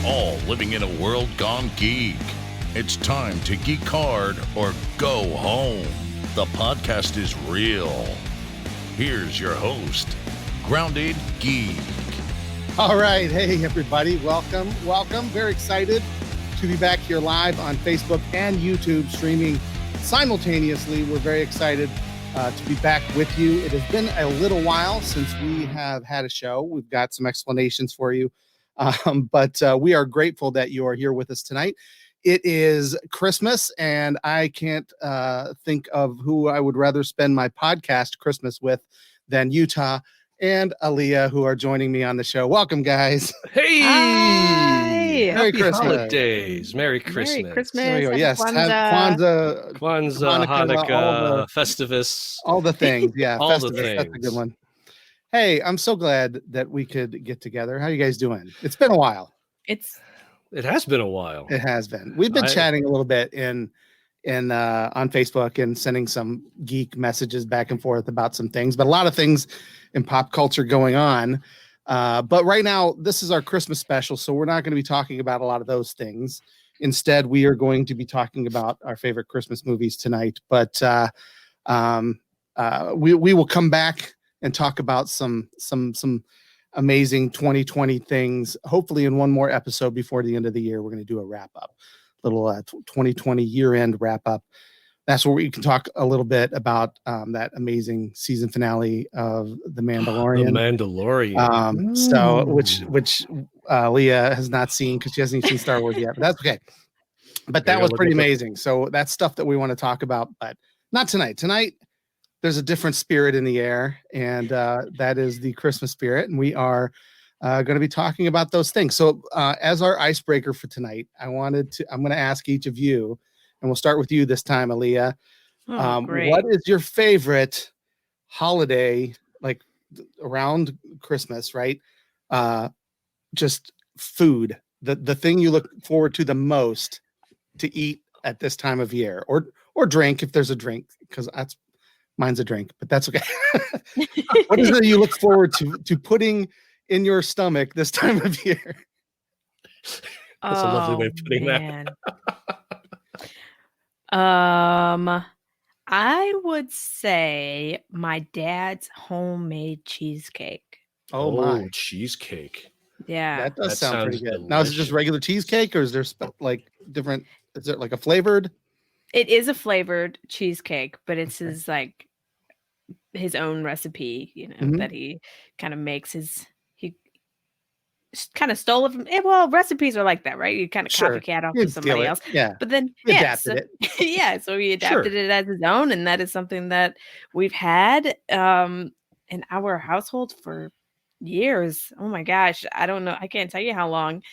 all living in a world gone geek. It's time to geek hard or go home. The podcast is real. Here's your host, Grounded Geek. All right. Hey, everybody. Welcome. Very excited to be back here live on Facebook and YouTube streaming simultaneously. We're very excited to be back with you. It has been a little while since we have had a show. We've got some explanations for you, but we are grateful that you are here with us tonight. It is Christmas, and I can't think of who I would rather spend my podcast Christmas with than Utah and Allea, who are joining me on the show. Welcome, guys. Hey! Merry Happy Christmas. holidays. Merry Christmas. Merry Christmas. There we go. Yes, Kwanzaa. Kwanzaa, Hanukkah, Festivus. all the things. Yeah, All the Festivus, that's a things. good one. Hey, I'm so glad that we could get together. How you guys doing? It's been a while. It has been a while. It has been. We've been chatting a little bit in on Facebook and sending some geek messages back and forth about some things, but a lot of things in pop culture going on. But right now, this is our Christmas special, so we're not going to be talking about a lot of those things. Instead, we are going to be talking about our favorite Christmas movies tonight. But we will come back and talk about some amazing 2020 things. Hopefully, in one more episode before the end of the year, we're going to do a wrap up, little 2020 year end wrap up. That's where we can talk a little bit about that amazing season finale of The Mandalorian. The Mandalorian. So which Leah has not seen because she hasn't even seen Star Wars yet. But that's okay. But that was pretty amazing. So that's stuff that we want to talk about, but not tonight. Tonight, there's a different spirit in the air, and that is the Christmas spirit. And we are going to be talking about those things. So as our icebreaker for tonight, I'm going to ask each of you, and we'll start with you this time, Allea. What is your favorite holiday, like around Christmas, right? Just food, the thing you look forward to the most to eat at this time of year, or drink if there's a drink, because mine's a drink, but that's okay. What is it you look forward to putting in your stomach this time of year? That's a lovely way of putting that. I would say my dad's homemade cheesecake. Oh my, cheesecake. Yeah. that does That sound pretty sounds good. Now, is it just regular cheesecake, or is there like different? Is it like a flavored? It is a flavored cheesecake, but it's his own recipe, that he kind of makes he kind of stole it from. Well, recipes are like that, right? You kind of copycat off of somebody else. Yeah. But then He adapted it. Yeah, so he adapted it as his own, and that is something that we've had in our household for years. Oh my gosh, I don't know. I can't tell you how long.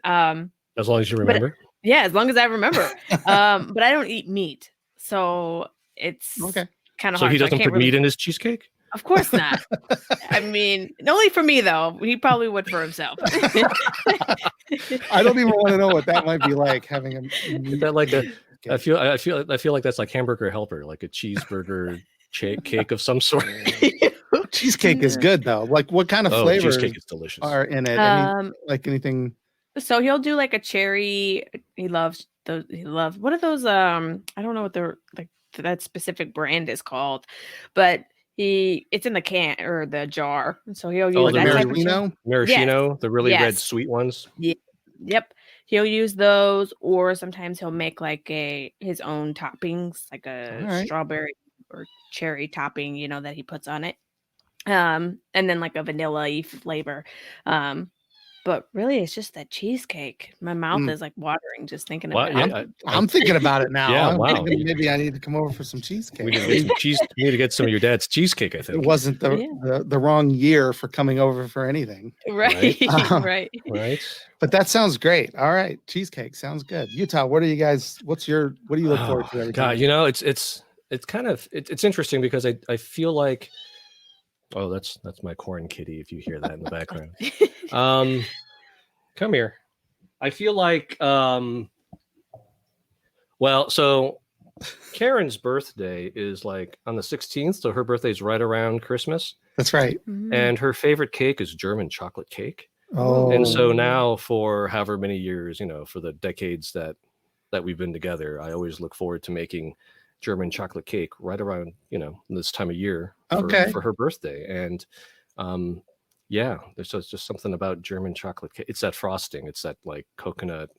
As long as you remember. Yeah, as long as I remember. But I don't eat meat, so it's Okay. kind of So hard. he doesn't put meat in his cheesecake? Of course not. I mean, only for me though. He probably would for himself. I don't even want to know what that might be like, having a Is that like I feel like that's like Hamburger Helper, like a cheeseburger cake of some sort. cheesecake is good though. Like, what kind of flavors cheesecake is delicious. are in it? Like anything? So he'll do like a cherry. He loves those. What are those? I don't know what they're like. That specific brand is called, but it's in the can or the jar. So he'll use like that maraschino? Maraschino, Yes. the really red Yes. sweet ones. Yep. He'll use those, or sometimes he'll make like his own toppings, like a strawberry or cherry topping, that he puts on it. And then like a vanilla flavor. But really, it's just that cheesecake. My mouth is like watering just thinking about it. Yeah, I'm thinking about it now. Yeah, I'm wow. thinking maybe I need to come over for some cheesecake. We need to get some of your dad's cheesecake, I think. It wasn't the wrong year for coming over for anything. Right. Right. Right. But that sounds great. All right. Cheesecake sounds good. Utah, what do you look forward to every time? God, it's kind of interesting because I feel like, oh, that's my corn kitty if you hear that in the background. Come here. I feel like so Karen's birthday is like on the 16th, so her birthday is right around Christmas. That's right. Mhm. And her favorite cake is German chocolate cake. Oh, And so now for however many years, for the decades that we've been together, I always look forward to making German chocolate cake right around, this time of year for her birthday. And there's just something about German chocolate cake. It's that frosting. It's that like coconut,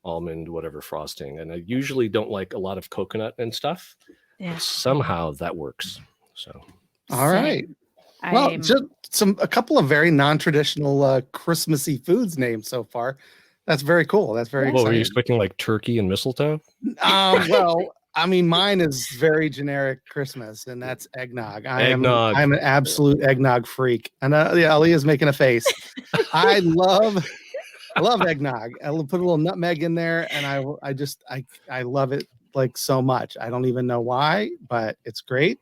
almond, whatever frosting. And I usually don't like a lot of coconut and stuff. Yeah. But somehow that works. So all right. Well, just a couple of very non-traditional Christmassy foods named so far. That's very cool. That's very exciting. Were you expecting like turkey and mistletoe? Well, I mean, mine is very generic Christmas, and that's eggnog. I'm an absolute eggnog freak. And Aaliyah's making a face. I love eggnog. I'll put a little nutmeg in there, and I love it like so much. I don't even know why, but it's great.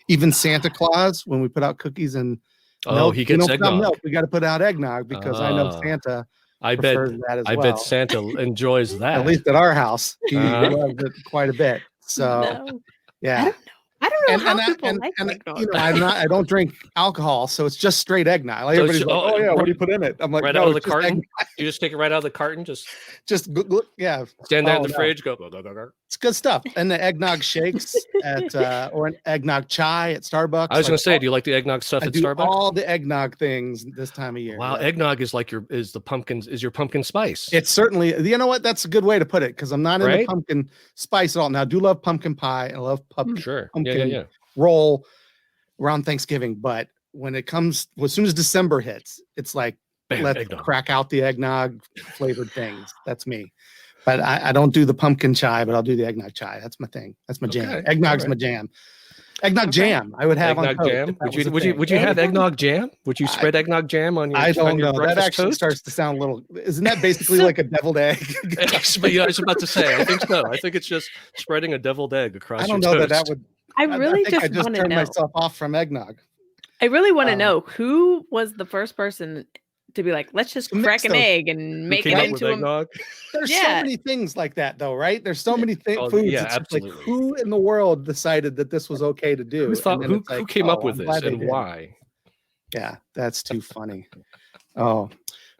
Even Santa Claus, when we put out cookies and milk, he gets eggnog. Milk, we got to put out eggnog because I know Santa prefers that as well. I bet Santa enjoys that. At least at our house, he loves it quite a bit. So, yeah. I don't know how people like eggnog. I don't drink alcohol, so it's just straight eggnog. Like everybody's like, "Oh yeah, what do you put in it?" I'm like, right out of the carton. You just take it right out of the carton. Just yeah. Stand there in the fridge. Go. It's good stuff. And the eggnog shakes at or an eggnog chai at Starbucks. I was going to say, do you like the eggnog stuff at Starbucks? All the eggnog things this time of year. Wow, eggnog is like your pumpkin spice. It's certainly. You know what? That's a good way to put it because I'm not into pumpkin spice at all. Now, I do love pumpkin pie and I love pumpkin roll around Thanksgiving, but when it comes, as soon as December hits, it's like let's crack out the eggnog flavored things. That's me. But I don't do the pumpkin chai, but I'll do the eggnog chai. That's my thing. That's my jam. Eggnog's my jam. Eggnog jam. I would have eggnog on jam. Would you have eggnog jam? Would you spread eggnog jam on your? I don't know. That actually toast? Starts to sound a little. Isn't that basically like a deviled egg? But yeah, I was about to say. I think so. I think it's just spreading a deviled egg across. I don't your know toast. that would. I just turned myself off from eggnog. I really want to know who was the first person to be like, let's just crack an egg and make it into eggnog. There's so many things like that, though, right? There's so many foods. Yeah, absolutely. Like, who in the world decided that this was okay to do? Who came up with this and why? Yeah, that's too funny. Oh,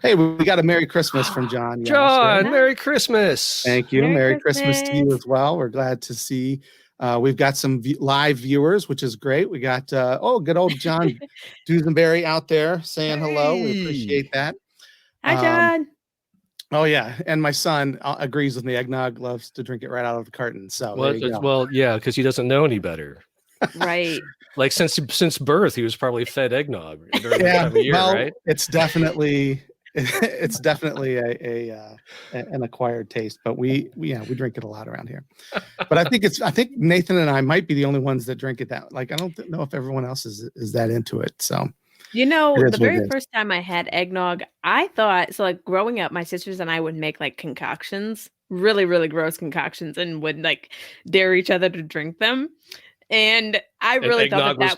hey, we got a Merry Christmas from John. John, Merry Christmas. Thank you. Merry Christmas to you as well. We're glad to see. We've got some live viewers, which is great. We got good old John Dusenberry out there saying hello. We appreciate that. Hi, John. Oh yeah, and my son agrees with me. Eggnog, loves to drink it right out of the carton. So yeah, because he doesn't know any better. Right. Like since birth, he was probably fed eggnog during that time of year, right? It's definitely an acquired taste, but we drink it a lot around here. But I think Nathan and I might be the only ones that drink it that. Like I don't know if everyone else is that into it. So the very first time I had eggnog, I thought so. Like growing up, my sisters and I would make like concoctions, really really gross concoctions, and would like dare each other to drink them. And I really thought that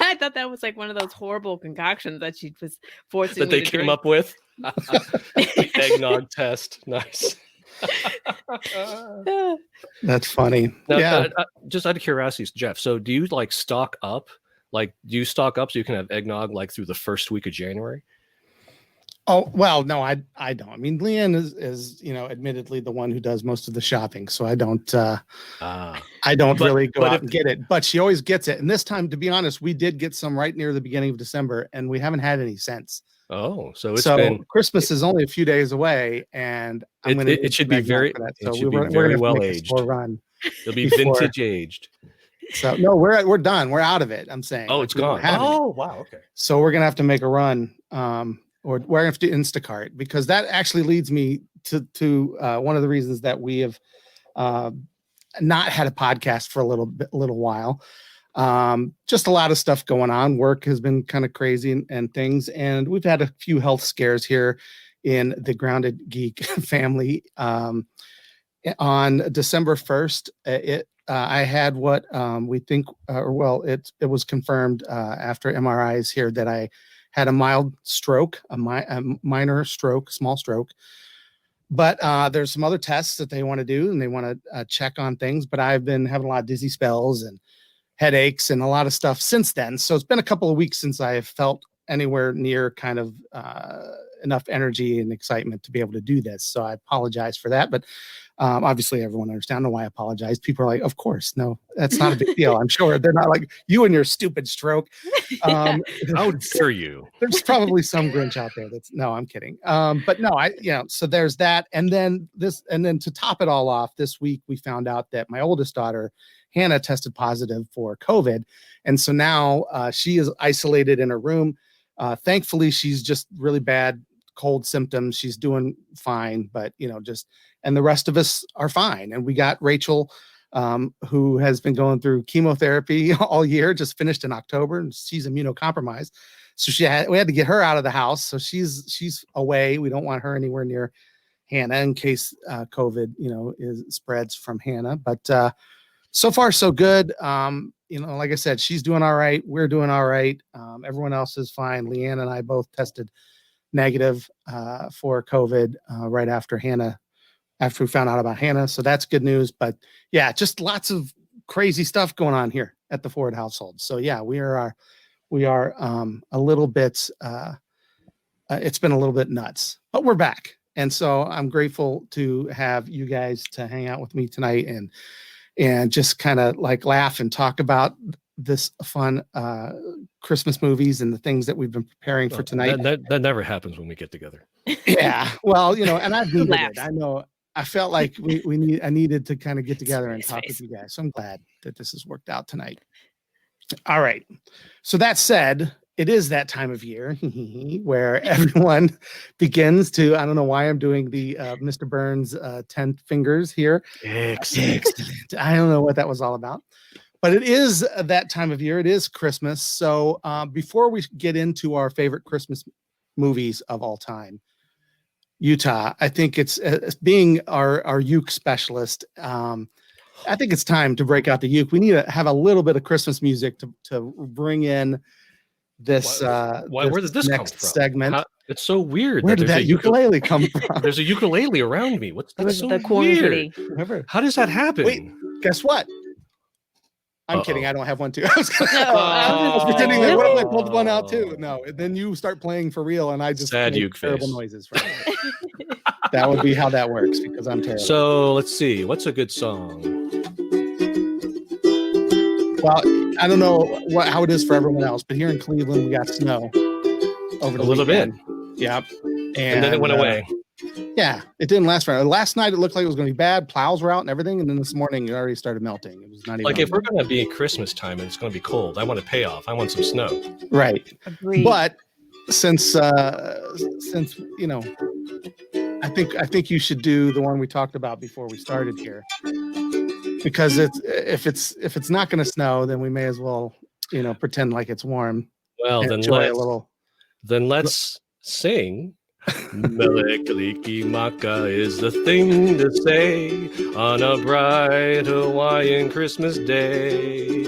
I thought that was like one of those horrible concoctions that she was forcing that they came up with. The eggnog test. Nice. That's funny. Now, just out of curiosity, Jeff, so do you like stock up? Like, do you stock up so you can have eggnog like through the first week of January? Oh, well, no, I don't. I mean, Leanne is admittedly the one who does most of the shopping. So I don't really go out and get it, but she always gets it. And this time, to be honest, we did get some right near the beginning of December and we haven't had any since. Oh, so Christmas is only a few days away and it should be very well aged. It'll be vintage aged. So no, we're done. We're out of it. I'm saying. Oh, it's gone. Oh, wow. Okay. So we're going to have to make a run. Or we're going to have to Instacart because that actually leads me to one of the reasons that we have not had a podcast for a little while. Just a lot of stuff going on. Work has been kind of crazy and things, and we've had a few health scares here in the Grounded Geek family. On December 1st, I had what we think, it was confirmed after MRIs here that I had a mild stroke, a minor stroke, small stroke. But there's some other tests that they want to do and they want to check on things. But I've been having a lot of dizzy spells and headaches and a lot of stuff since then. So it's been a couple of weeks since I have felt anywhere near kind of enough energy and excitement to be able to do this. So I apologize for that. But obviously, everyone understands why I apologize. People are like, of course, no, that's not a big deal. I'm sure they're not like you and your stupid stroke. How dare you? There's probably some Grinch out there that's no, I'm kidding. But no, so there's that. And then to top it all off, this week we found out that my oldest daughter, Hannah, tested positive for COVID. And so now she is isolated in her room. Thankfully, she's just really bad cold symptoms. She's doing fine, but and the rest of us are fine. And we got Rachel, who has been going through chemotherapy all year, just finished in October, and she's immunocompromised. So we had to get her out of the house. So she's away. We don't want her anywhere near Hannah in case COVID, spreads from Hannah. But so far, so good. Like I said, she's doing all right. We're doing all right. Everyone else is fine. Leanne and I both tested negative for COVID right after we found out about Hannah. So that's good news. But yeah, just lots of crazy stuff going on here at the Ford household. So yeah, we are a little bit, it's been a little bit nuts, but we're back. And so I'm grateful to have you guys to hang out with me tonight and just kind of like laugh and talk about this fun Christmas movies and the things that we've been preparing for tonight. That never happens when we get together. Yeah. Well, and I've needed it. I know. I felt like I needed to kind of get together and talk with you guys. So I'm glad that this has worked out tonight. All right. So that said, it is that time of year where everyone begins to, I don't know why I'm doing the Mr. Burns 10 fingers here. Excellent. I don't know what that was all about. But it is that time of year. It is Christmas. So before we get into our favorite Christmas movies of all time, Utah, I think it's being our uke specialist. I think it's time to break out the uke. We need to have a little bit of Christmas music to bring in this. Where does this next come from? Segment. It's so weird. Where did that ukulele come from? There's a ukulele around me. That's so the weird? Whatever. How does that happen? Wait, guess what? I'm kidding. I don't have one too. I was pretending that. What if I pulled one out too? No. And then you start playing for real, and I just make terrible noises. That would be how that works because I'm terrible. So let's see. What's a good song? Well, I don't know how it is for everyone else, but here in Cleveland, we got snow over the little bit. Yep. And then it went away. Yeah, it didn't last forever. Last night it looked like it was going to be bad. Plows were out and everything, and then this morning it already started melting. It was not even like if we're going to be in Christmas time and it's going to be cold, I want a payoff. I want some snow. Right. Agreed. But since I think you should do the one we talked about before we started here, because if it's not going to snow, then we may as well pretend like it's warm. Well, then let's sing. Melikaliki Maka is the thing to say on a bright Hawaiian Christmas day.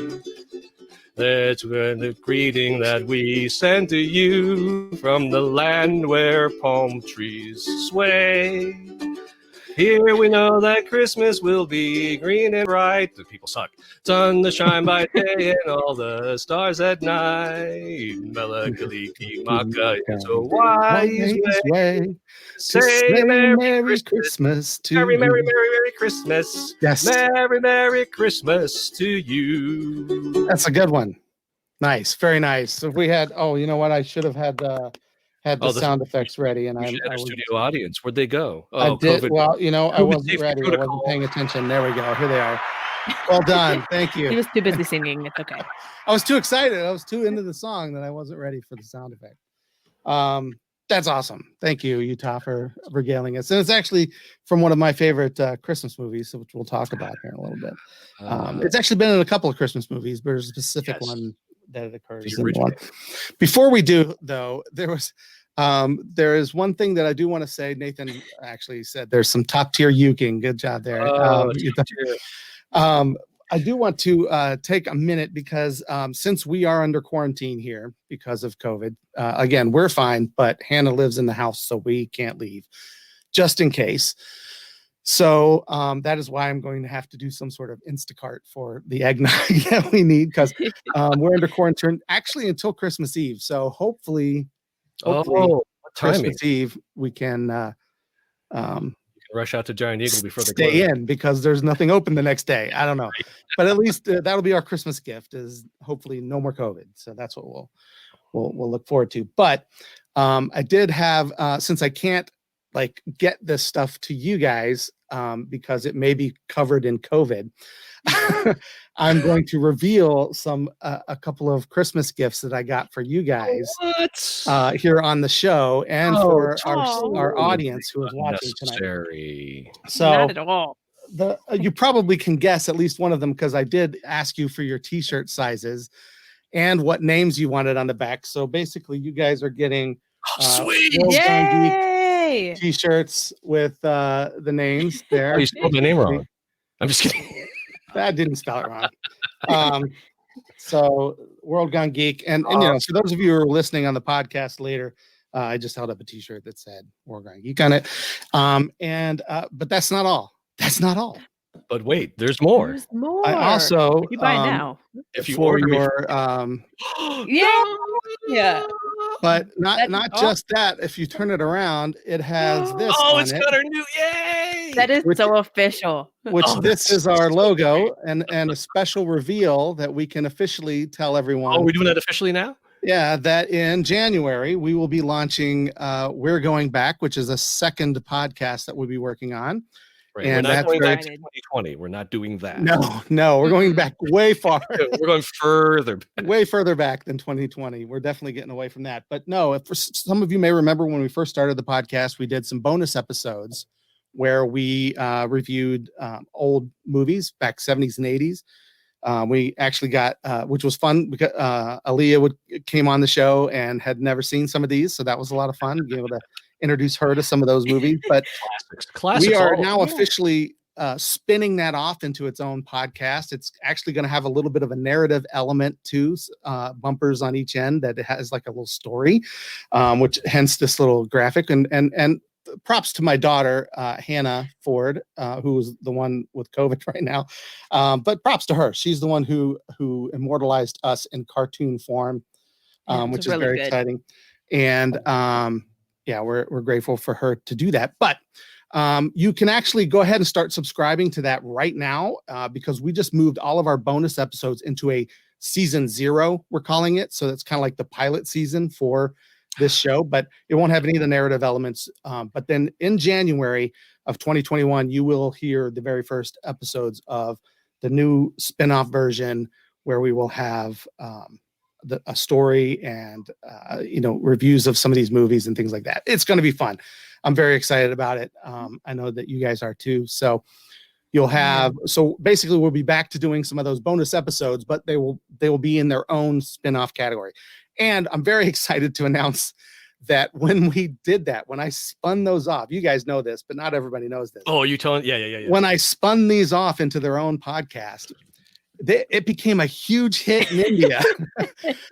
That's the greeting that we send to you from the land where palm trees sway. Here we know that Christmas will be green and bright. The people suck. Sun to shine by day and all the stars at night. Melakaliki Maka is a wise way. Say Merry Christmas to you. Merry Christmas. Yes. Merry Christmas to you. That's a good one. Nice. Very nice. So if we had, you know what? I should have had the sound effects ready, and I was studio audience. Where'd they go? I did. COVID. Well, I wasn't ready. I wasn't paying attention. There we go. Here they are. Well done. Thank you. He was too busy singing. It's okay. I was too excited. I was too into the song that I wasn't ready for the sound effect. That's awesome. Thank you, Utah, for regaling us. And it's actually from one of my favorite Christmas movies, which we'll talk about here in a little bit. It's actually been in a couple of Christmas movies, but there's a specific one that it occurs in one. Before we do, though, there is one thing that I do want to say. Nathan actually said there's some top tier uking. Good job there. I do want to take a minute because since we are under quarantine here because of COVID, again, we're fine, but Hannah lives in the house, so we can't leave just in case. So that is why I'm going to have to do some sort of Instacart for the eggnog that we need because we're under quarantine actually until Christmas Eve. So hopefully, what Christmas Eve, we can rush out to Giant Eagle before they stay in because there's nothing open the next day. I don't know, but at least that'll be our Christmas gift. Is hopefully no more COVID. So that's what we'll look forward to. But I did have since I can't like get this stuff to you guys because it may be covered in COVID. I'm going to reveal a couple of Christmas gifts that I got for you guys here on the show and for our audience who is watching tonight. So not at all. You probably can guess at least one of them because I did ask you for your t-shirt sizes and what names you wanted on the back. So basically, you guys are getting sweet Geek t-shirts with the names there. Oh, you spelled my name wrong. I'm just kidding. I didn't spell it wrong. So World Gone Geek. And you know, for those of you who are listening on the podcast later, I just held up a t-shirt that said World Gone Geek on it. But that's not all. That's not all. But wait, there's more. There's more. I also you buy now. If you for order your yeah. But not just that. If you turn it around, it has this. It's got our new yay! That is so official. Which this is our logo and a special reveal that we can officially tell everyone. Oh, we're doing that officially now? Yeah, that in January we will be launching We're Going Back, which is a second podcast that we'll be working on. Right. And we're not going back to excited. 2020. We're not doing that. No, we're going back way far. We're going further back. Way further back than 2020. We're definitely getting away from that. But no, for some of you may remember when we first started the podcast, we did some bonus episodes where we reviewed old movies back 70s and 80s. We actually got, which was fun because Allea came on the show and had never seen some of these. So that was a lot of fun, being able to introduce her to some of those movies. But classics we are now officially spinning that off into its own podcast. It's actually going to have a little bit of a narrative element too, bumpers on each end that it has like a little story, which hence this little graphic. And props to my daughter, Hannah Ford, who is the one with COVID right now. But props to her. She's the one who immortalized us in cartoon form, which is really very exciting. And we're grateful for her to do that. But you can actually go ahead and start subscribing to that right now because we just moved all of our bonus episodes into a season 0, we're calling it. So that's kind of like the pilot season for this show, but it won't have any of the narrative elements. But then in January of 2021, you will hear the very first episodes of the new spin-off version where we will have a story and reviews of some of these movies and things like that. It's going to be fun. I'm very excited about it. I know that you guys are too. So you'll have, so basically we'll be back to doing some of those bonus episodes, but they will be in their own spin-off category. And I'm very excited to announce that when we did that, when I spun those off, you guys know this, but not everybody knows this. Oh, you telling? Yeah. When I spun these off into their own podcast, it became a huge hit in India.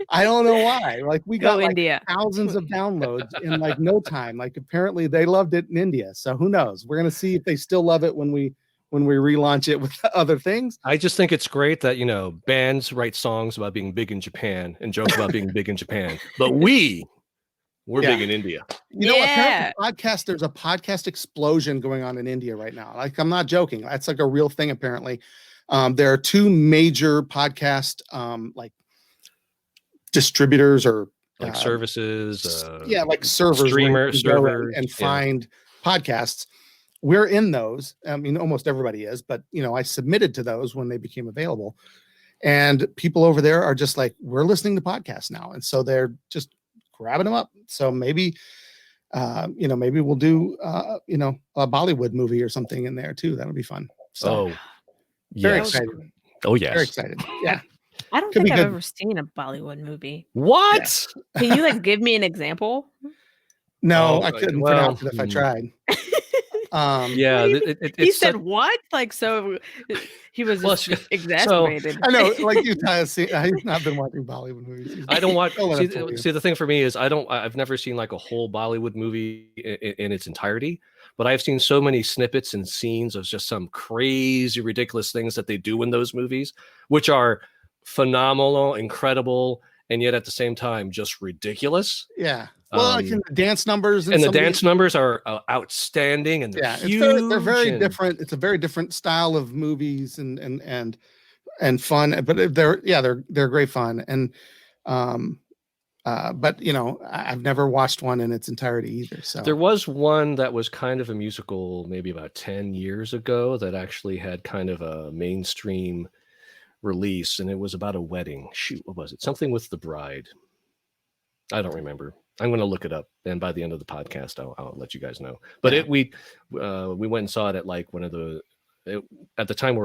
I don't know why. Like we got thousands of downloads in like no time. Like apparently they loved it in India. So who knows? We're gonna see if they still love it when we relaunch it with other things. I just think it's great that bands write songs about being big in Japan and jokes about being big in Japan, but we're big in India. You know what? There's a podcast explosion going on in India right now. Like I'm not joking. That's like a real thing apparently. There are 2 major podcast like distributors or like services. Like servers, servers, and find podcasts. We're in those. I mean, almost everybody is, but I submitted to those when they became available, and people over there are just like, we're listening to podcasts now, and so they're just grabbing them up. So maybe, maybe we'll do, a Bollywood movie or something in there too. That'll be fun. So. Very excited. Oh, yes. Very excited. Yeah. I don't think I've ever seen a Bollywood movie. What? Yeah. Can you give me an example? No, I couldn't pronounce it if I tried. He said what? So he was exasperated. I know, like you guys see, I've not been watching Bollywood movies. I don't watch. See, the thing for me is I've never seen like a whole Bollywood movie in its entirety. But I've seen so many snippets and scenes of just some crazy, ridiculous things that they do in those movies, which are phenomenal, incredible, and yet at the same time just ridiculous. Yeah. Well, like the dance numbers and the dance numbers are outstanding, and they're huge. They're very different. It's a very different style of movies and fun, but they're great fun. And but you know, I've never watched one in its entirety either. So there was one that was kind of a musical maybe about 10 years ago that actually had kind of a mainstream release, and it was about a wedding. Shoot, what was it? Something with the bride. I don't remember. I'm going to look it up, and by the end of the podcast, I'll let you guys know. But we went and saw it at like one of the. At the time,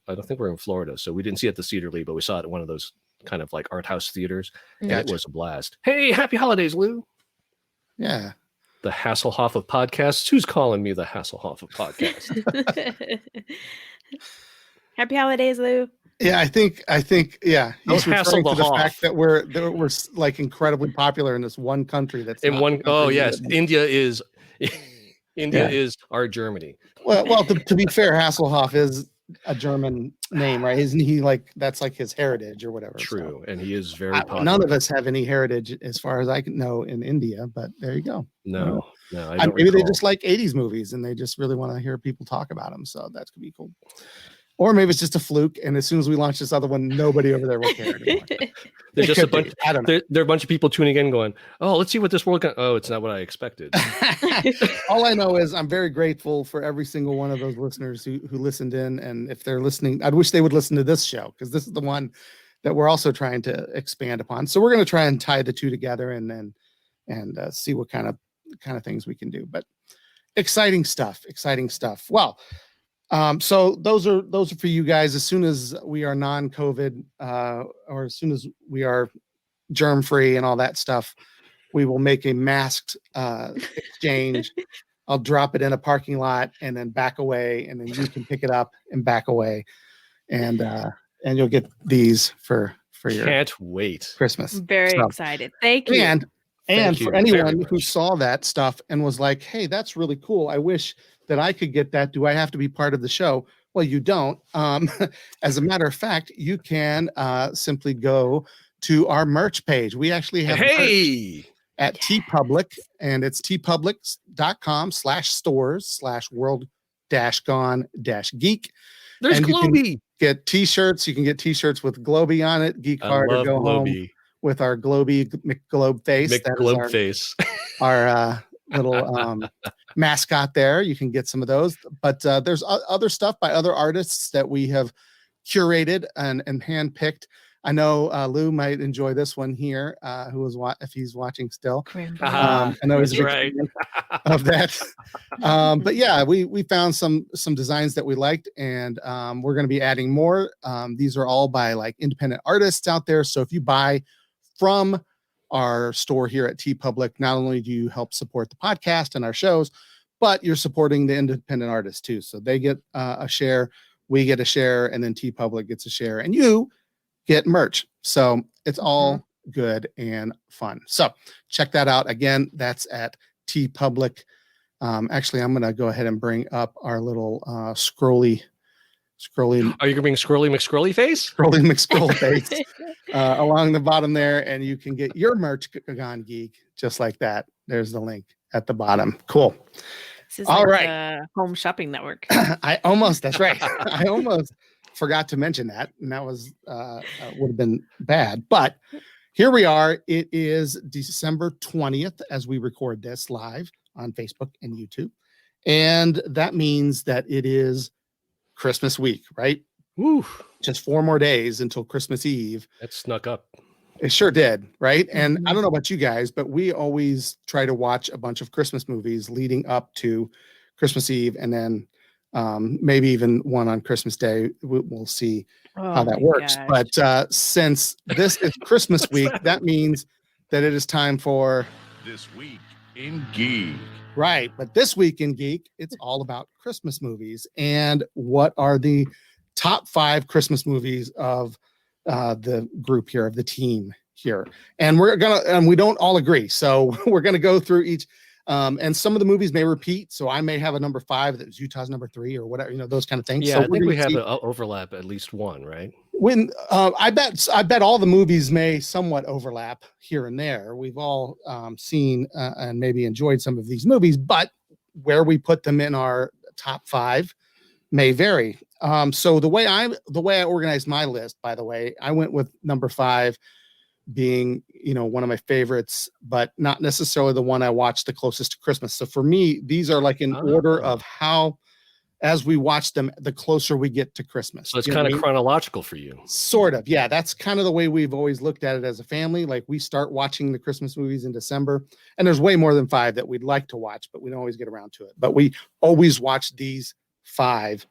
I don't think we're in Florida, so we didn't see it at the Cedar Lee, but we saw it at one of those kind of like art house theaters, and it was a blast. Hey, happy holidays, Lou. Yeah. The Hasselhoff of podcasts. Who's calling me the Hasselhoff of podcasts? Happy holidays, Lou. Yeah, I think, yeah. He's referring to the fact that we're like incredibly popular in this one country that's in one. Oh yes, India is our Germany. Well, to be fair, Hasselhoff is a German name, right? Isn't he like that's like his heritage or whatever? True, and he is very popular. None of us have any heritage, as far as I can know, in India. But there you go. No. Maybe they just like '80s movies and they just really want to hear people talk about them. So that's gonna be cool. Or maybe it's just a fluke, and as soon as we launch this other one, nobody over there will care anymore. There's just a bunch. I don't know. There are a bunch of people tuning in, going, "Oh, let's see what this world can." Oh, it's not what I expected. All I know is I'm very grateful for every single one of those listeners who listened in, and if they're listening, I wish they would listen to this show because this is the one that we're also trying to expand upon. So we're going to try and tie the two together, and see what kind of things we can do. But exciting stuff. Well. So those are for you guys. As soon as we are non-COVID, or as soon as we are germ-free and all that stuff, we will make a masked exchange. I'll drop it in a parking lot and then back away, and then you can pick it up and back away, and you'll get these for your can't wait Christmas. Very excited. Thank you. And for anyone who saw that stuff and was like, "Hey, that's really cool. I wish that I could get that. Do I have to be part of the show?" Well, you don't. As a matter of fact, you can simply go to our merch page. We actually have merch at TeePublic, and it's teepublic.com/stores/world-gone-geek. There's Globy. Get t-shirts. You can get t-shirts with Globy on it. Geek hard or go Globy. Home with our Globy McGlobe face. McGlobe face. Our little mascot there. You can get some of those, but there's other stuff by other artists that we have curated and handpicked. I know Lou might enjoy this one here, if he's watching still. I know he's a big fan of that. But yeah, we found some designs that we liked, and we're going to be adding more. These are all by like independent artists out there. So if you buy from our store here at TeePublic, not only do you help support the podcast and our shows, but you're supporting the independent artists too. So they get a share, we get a share, and then TeePublic gets a share, and you get merch. So it's all good and fun. So check that out. Again, that's at TeePublic. Actually, I'm going to go ahead and bring up our little scrolly. Are you going to bring Scrolly McScrolly face? Scrolly McScroll face along the bottom there, and you can get your merch Gone Geek just like that. There's the link at the bottom. Cool. This is all like right. Home Shopping Network. That's right. I almost forgot to mention that, and that was would have been bad. But here we are. It is December 20th as we record this live on Facebook and YouTube, and that means that it is Christmas week, right? Woo. Just 4 more days until Christmas Eve. That snuck up. It sure did, right? And I don't know about you guys, but we always try to watch a bunch of Christmas movies leading up to Christmas Eve, and then maybe even one on Christmas Day. We'll see how that works. Gosh. But since this is Christmas week, that means that it is time for This Week in Geek. Right. But this week in Geek, it's all about Christmas movies. And what are the top 5 Christmas movies of the group here, of the team here? And we don't all agree. So we're going to go through each. And some of the movies may repeat. So I may have a number 5 that was Utah's number 3 or whatever, those kind of things. Yeah, so I think we have an overlap, at least one, right? When I bet all the movies may somewhat overlap here and there. We've all seen and maybe enjoyed some of these movies, but where we put them in our top 5 may vary. So the way I organized my list, by the way, I went with number 5 being, one of my favorites, but not necessarily the one I watched the closest to Christmas. So for me, these are like in order of how, as we watch them, the closer we get to Christmas. So it's kind of chronological for you. Sort of. Yeah. That's kind of the way we've always looked at it as a family. Like we start watching the Christmas movies in December, and there's way more than 5 that we'd like to watch, but we don't always get around to it. But we always watch these 5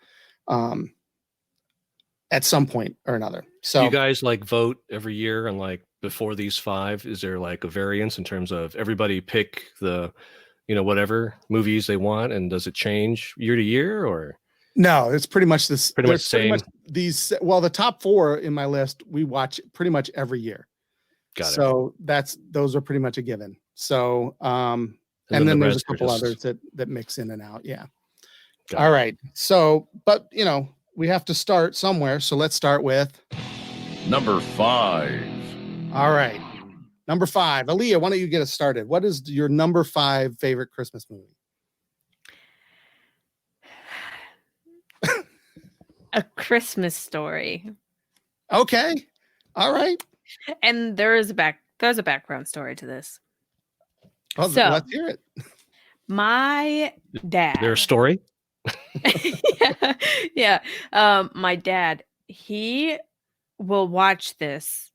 at some point or another. So do you guys like vote every year and like before these 5, is there like a variance in terms of everybody pick the whatever movies they want, and does it change year to year, or? No, it's pretty much this. Pretty much same. The top 4 in my list, we watch pretty much every year. Got it. So those are pretty much a given. So, and then there's a couple others that mix in and out. Yeah. All right. So, but we have to start somewhere. So let's start with number 5. All right. Number 5, Allea, why don't you get us started? What is your number 5 favorite Christmas movie? A Christmas Story. Okay. All right. And there's a background story to this. Oh, so let's hear it. My dad. Their story? Yeah. My dad, he will watch this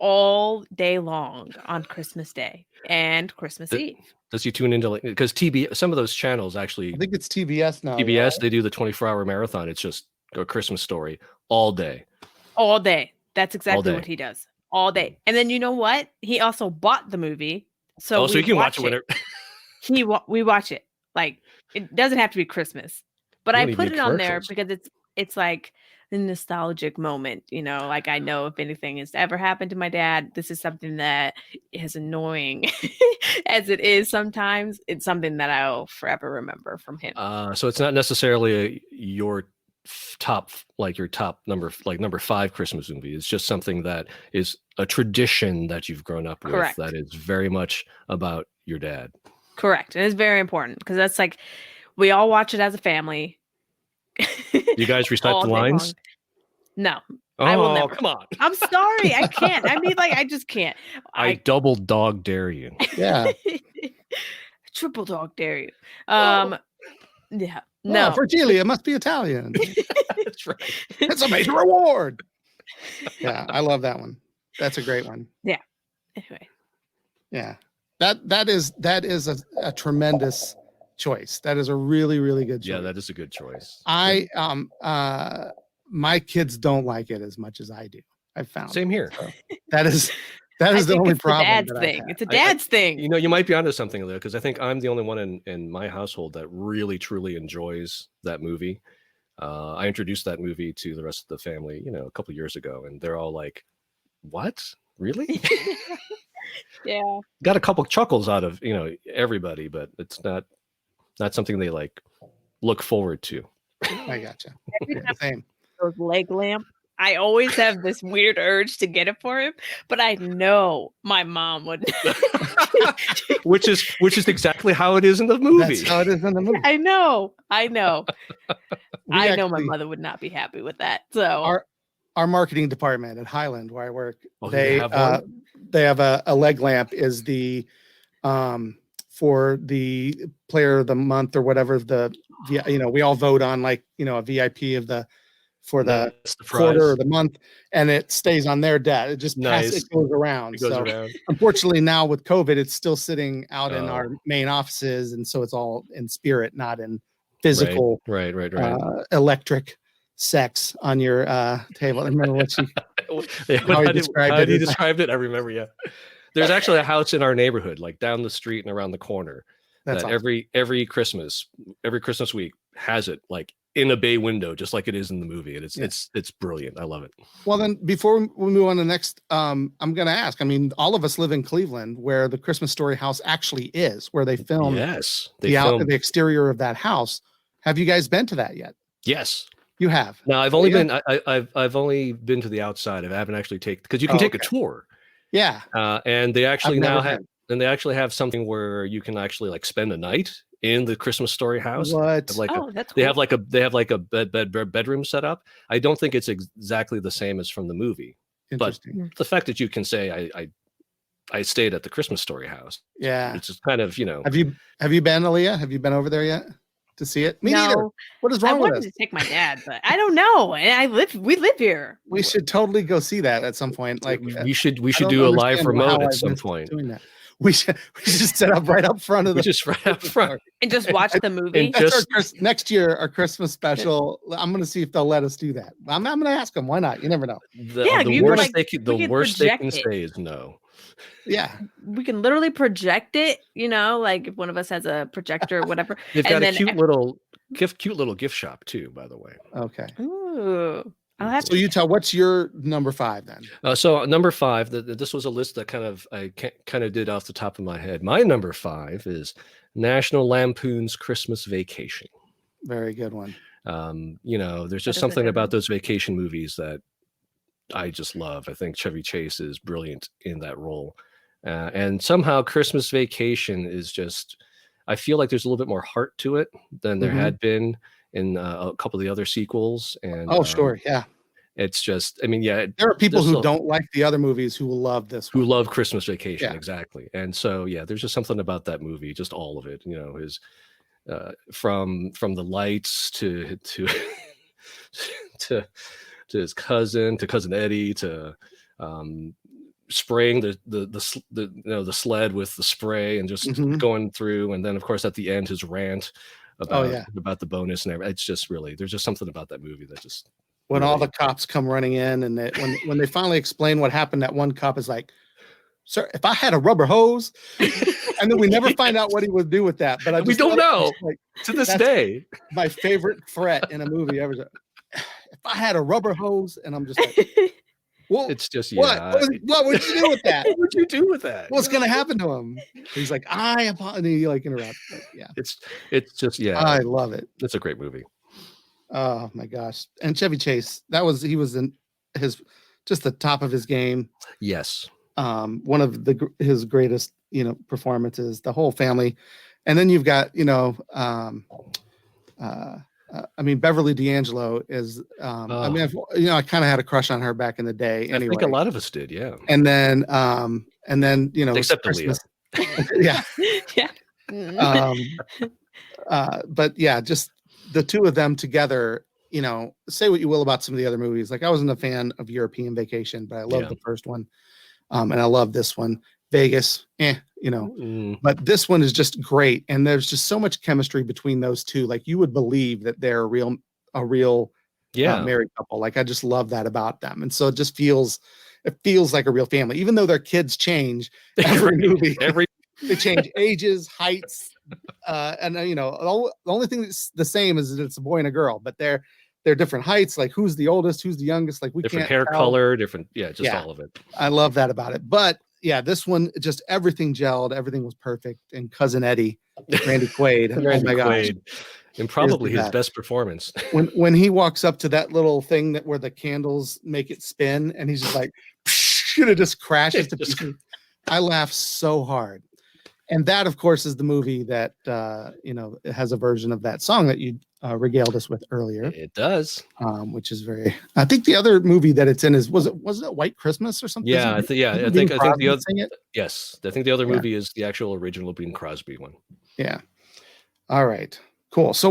all day long on Christmas Day and Christmas Eve. Does he tune into because some of those channels actually, I think it's TBS now. TBS, they do the 24-hour marathon. It's just a Christmas Story all day. All day. That's exactly what he does. All day. And then you know what? He also bought the movie. So you can watch it whenever. We watch it. Like it doesn't have to be Christmas. But I put it on there because it's like the nostalgic moment, like I know if anything has ever happened to my dad, this is something that is annoying as it is sometimes. It's something that I'll forever remember from him. So it's not necessarily your top number 5 Christmas movie. It's just something that is a tradition that you've grown up with. Correct. That is very much about your dad. Correct. And it's very important because that's like we all watch it as a family. You guys recite the lines? No. Oh, I will never. Come on. I'm sorry. I can't. I mean, I just can't. I double dog dare you. Yeah. Triple dog dare you. Yeah. No. For Chile, it must be Italian. That's right. It's a major reward. Yeah. I love that one. That's a great one. Yeah. Anyway. Yeah. That is a tremendous choice. That is a really, really good choice. Yeah, that is a good choice. My kids don't like it as much as I do. I've found. Same here. So that is the only problem. Dad's thing. It's a dad's thing. You might be onto something there because I think I'm the only one in my household that really truly enjoys that movie. I introduced that movie to the rest of the family, a couple years ago, and they're all like, "What? Really?" Yeah. Got a couple chuckles out of everybody, but it's not something they like look forward to. I gotcha. Same. Those leg lamp. I always have this weird urge to get it for him, but I know my mom would. which is exactly how it is in the movie. That's how it is in the movie. I know. I know my mother would not be happy with that. So our marketing department at Highland, where I work, they have a leg lamp is the for the player of the month or whatever we all vote on a VIP of the quarter or the month, and it stays on their desk. It just it goes around. Unfortunately now with COVID, it's still sitting out in our main offices, and so it's all in spirit, not in physical right. Electric sex on your table. I remember what how he described it. I remember. Yeah. There's actually a house in our neighborhood, like down the street and around the corner, that awesome. every Christmas week has it like in a bay window, just like it is in the movie. And it's brilliant. I love it. Well, then before we move on to the next, I'm going to ask, I mean, all of us live in Cleveland where the Christmas Story house actually is, where they film the exterior of that house. Have you guys been to that yet? Yes. You have. Now I've only been I've only been to the outside. I haven't actually because you can take a tour. Yeah. And they actually have something where you can actually like spend a night in the Christmas Story house. What? That's cool. They have like a bedroom set up. I don't think it's exactly the same as from the movie. But the fact that you can say I stayed at the Christmas Story house. Yeah. It's just kind of, Have you been, Allea? Have you been over there yet to see it? Me neither. No. What is wrong with us? I wanted to take my dad, but I don't know. We live here. We should totally go see that at some point. Like we should do a live remote at some point. Doing that. We should just set up right up front of and just watch the movie. Next year, our Christmas special. I'm going to see if they'll let us do that. I'm going to ask them. Why not? You never know. The worst they can say is no. Yeah, we can literally project it. Like if one of us has a projector or whatever. They've got a cute little gift shop too, by the way. Okay. Ooh. So you tell, what's your number 5 then? So number 5, this was a list that I kind of did off the top of my head. My number 5 is National Lampoon's Christmas Vacation. Very good one. There's just something about those vacation movies that I just love. I think Chevy Chase is brilliant in that role. And somehow Christmas Vacation is just, I feel like there's a little bit more heart to it than there had been in a couple of the other sequels. And sure, yeah. It's just, there are people who don't like the other movies who will love this one. Who love Christmas Vacation, exactly. And so, there's just something about that movie, just all of it. His from the lights to his cousin, to cousin Eddie, to spraying the sled with the spray and just going through, and then of course at the end his rant about the bonus and everything. It's just really, there's just something about that movie that just when all the cops come running in, and when they finally explain what happened, that one cop is like, "Sir, if I had a rubber hose," and then we never find out what he would do with that. But we don't know to this day. My favorite threat in a movie ever. If I had a rubber hose, and I'm just like, well, it's just what would you do with that? What would you do with that? What's going to happen to him? He's like, I apologize. He like interrupts. Yeah, it's just I love it. It's a great movie. Oh my gosh! And Chevy Chase, he was in just the top of his game. Yes. One of his greatest performances. The whole family, and then you've got Beverly D'Angelo is. I kind of had a crush on her back in the day. Anyway. I think a lot of us did, yeah. And then except Christmas. Yeah. But yeah, just the two of them together. Say what you will about some of the other movies. Like I wasn't a fan of European Vacation, but I love the first one, and I love this one. Vegas, but this one is just great, and there's just so much chemistry between those two. Like you would believe that they're a real married couple. Like I just love that about them, and so it feels like a real family, even though their kids change every movie. They change ages, heights, and the only thing that's the same is that it's a boy and a girl, but they're different heights. Like who's the oldest, who's the youngest? Like we different can't hair tell. color, different, all of it. I love that about it, but. Yeah, this one, just everything gelled. Everything was perfect. And cousin Eddie, Randy Quaid, oh my gosh, and probably his best performance. When he walks up to that little thing where the candles make it spin, and he's just like, and it just crashes to pieces. I laugh so hard. And that, of course, is the movie that it has a version of that song that you regaled us with earlier. It does, which is very. I think the other movie that it's in was it White Christmas or something? Yeah, I think the other. Yes, I think the other movie is the actual original Bing Crosby one. Yeah. All right. Cool. So,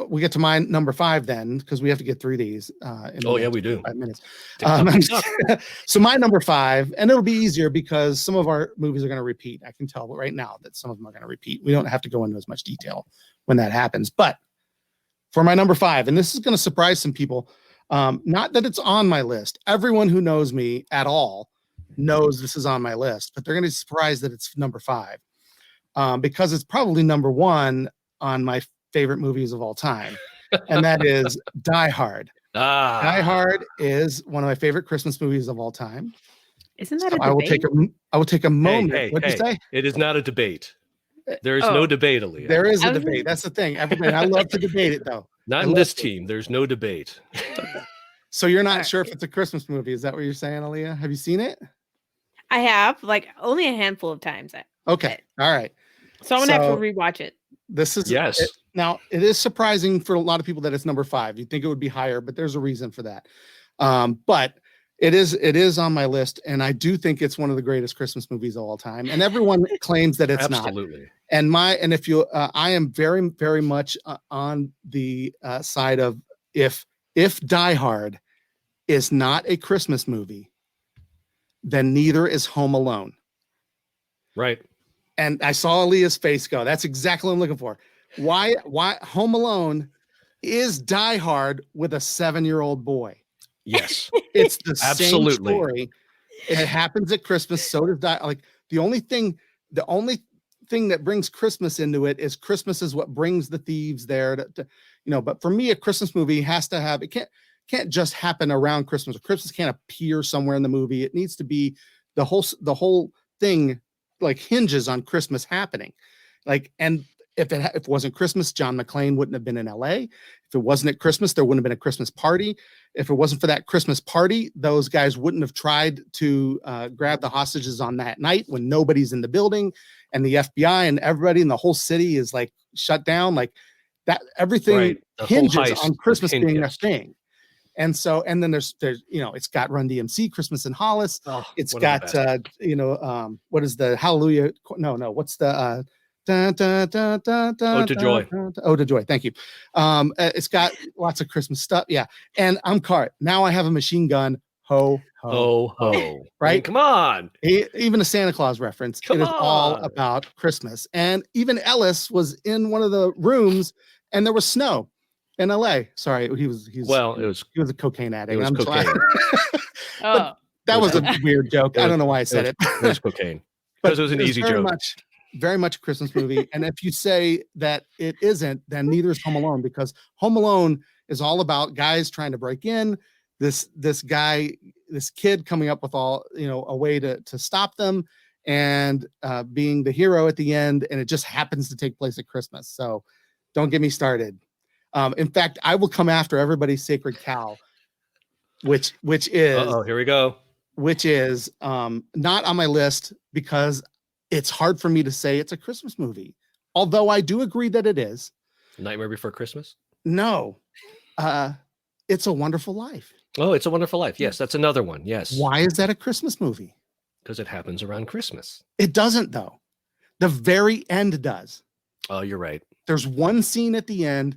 we get to my number 5 then, because we have to get through these. We do. 5 minutes. So my number 5, and it'll be easier because some of our movies are going to repeat. I can tell right now that some of them are going to repeat. We don't have to go into as much detail when that happens. But for my number 5, and this is going to surprise some people, not that it's on my list. Everyone who knows me at all knows this is on my list, but they're going to be surprised that it's number 5 because it's probably number 1 on my favorite movies of all time, and that is Die Hard. Die Hard is one of my favorite Christmas movies of all time. Isn't that a debate? I will take a moment. What'd you say? It is not a debate. There is no debate, Allea. There is a debate. That's the thing. Everybody, I love to debate it though. Not in this team. There's no debate. So you're not sure if it's a Christmas movie. Is that what you're saying, Allea? Have you seen it? I have, like, only a handful of times. Okay. All right. So I'm going to have to rewatch it. This is yes. Now, it is surprising for a lot of people that it's number 5. You'd think it would be higher, but there's a reason for that. But it is on my list, and I do think it's one of the greatest Christmas movies of all time. And everyone claims that it's not. Absolutely. And if you, I am very, very much on the side of if Die Hard is not a Christmas movie, then neither is Home Alone. Right. And I saw Aaliyah's face go. That's exactly what I'm looking for. Why Home Alone is Die Hard with a 7-year-old boy? Yes. It's the Absolutely. same story. It happens at Christmas. So does Die. Like the only thing that brings Christmas into it is Christmas is what brings the thieves there to but for me, a Christmas movie has to have, it can't just happen around Christmas. Christmas can't appear somewhere in the movie. It needs to be the whole thing, like, hinges on Christmas happening. Like, and if it wasn't Christmas, John McClane wouldn't have been in LA. If it wasn't at Christmas, there wouldn't have been a Christmas party. If it wasn't for that Christmas party, those guys wouldn't have tried to grab the hostages on that night when nobody's in the building and the FBI and everybody in the whole city is like shut down. Like that, everything hinges on Christmas being a thing. And so, and then there's it's got Run DMC, Christmas in Hollis. It's got what is the Hallelujah? No, what's the Ode to Joy. Ode to Joy. Thank you. It's got lots of Christmas stuff. Yeah. And I'm Cart. Now I have a machine gun. Ho, ho, ho. Right? I mean, come on. Even a Santa Claus reference. It is all about Christmas. And even Ellis was in one of the rooms and there was snow in LA. Sorry, he was a cocaine addict. It was cocaine. But that was a weird joke. I don't know why I said it. It was cocaine. Because it was an easy joke. Very much a Christmas movie. And if you say that it isn't, then neither is Home Alone, because Home Alone is all about guys trying to break in, this kid coming up with a way to stop them, and being the hero at the end. And it just happens to take place at Christmas. So don't get me started. In fact, I will come after everybody's sacred cow, which is here we go. Which is not on my list because it's hard for me to say it's a Christmas movie, although I do agree that it is. Nightmare Before Christmas? No, It's a Wonderful Life. Oh, It's a Wonderful Life. Yes, that's another one. Yes. Why is that a Christmas movie? Because it happens around Christmas. It doesn't, though. The very end does. Oh, you're right. There's one scene at the end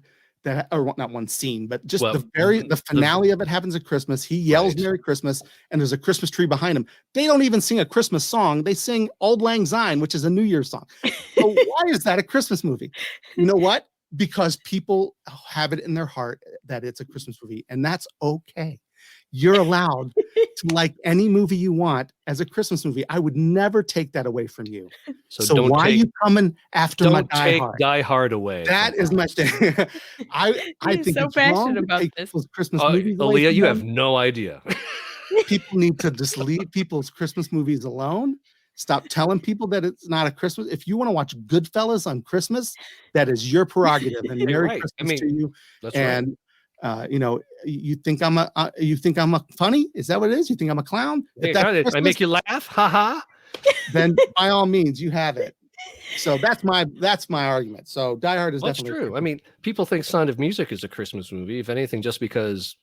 or not one scene, but just the finale of it happens at Christmas. He yells Merry Christmas, and there's a Christmas tree behind him. They don't even sing a Christmas song. They sing Auld Lang Syne, which is a New Year's song. So why is that a Christmas movie? You know what? Because people have it in their heart that it's a Christmas movie, and that's okay. You're allowed to like any movie you want as a Christmas movie. I would never take that away from you. So why are you coming after my Die Hard? Die Hard away. That is my thing. I think so it's passionate wrong about this. Christmas movies. Allea, you have no idea. People need to just leave people's Christmas movies alone. Stop telling people that it's not a Christmas. If you want to watch Goodfellas on Christmas, that is your prerogative. And Merry Christmas to you. That's and you think I'm a funny? Is that what it is? You think I'm a clown? I make you laugh? Ha. Then by all means, you have it. So that's my argument. So Die Hard is definitely true. I mean, people think Sound of Music is a Christmas movie, if anything, just because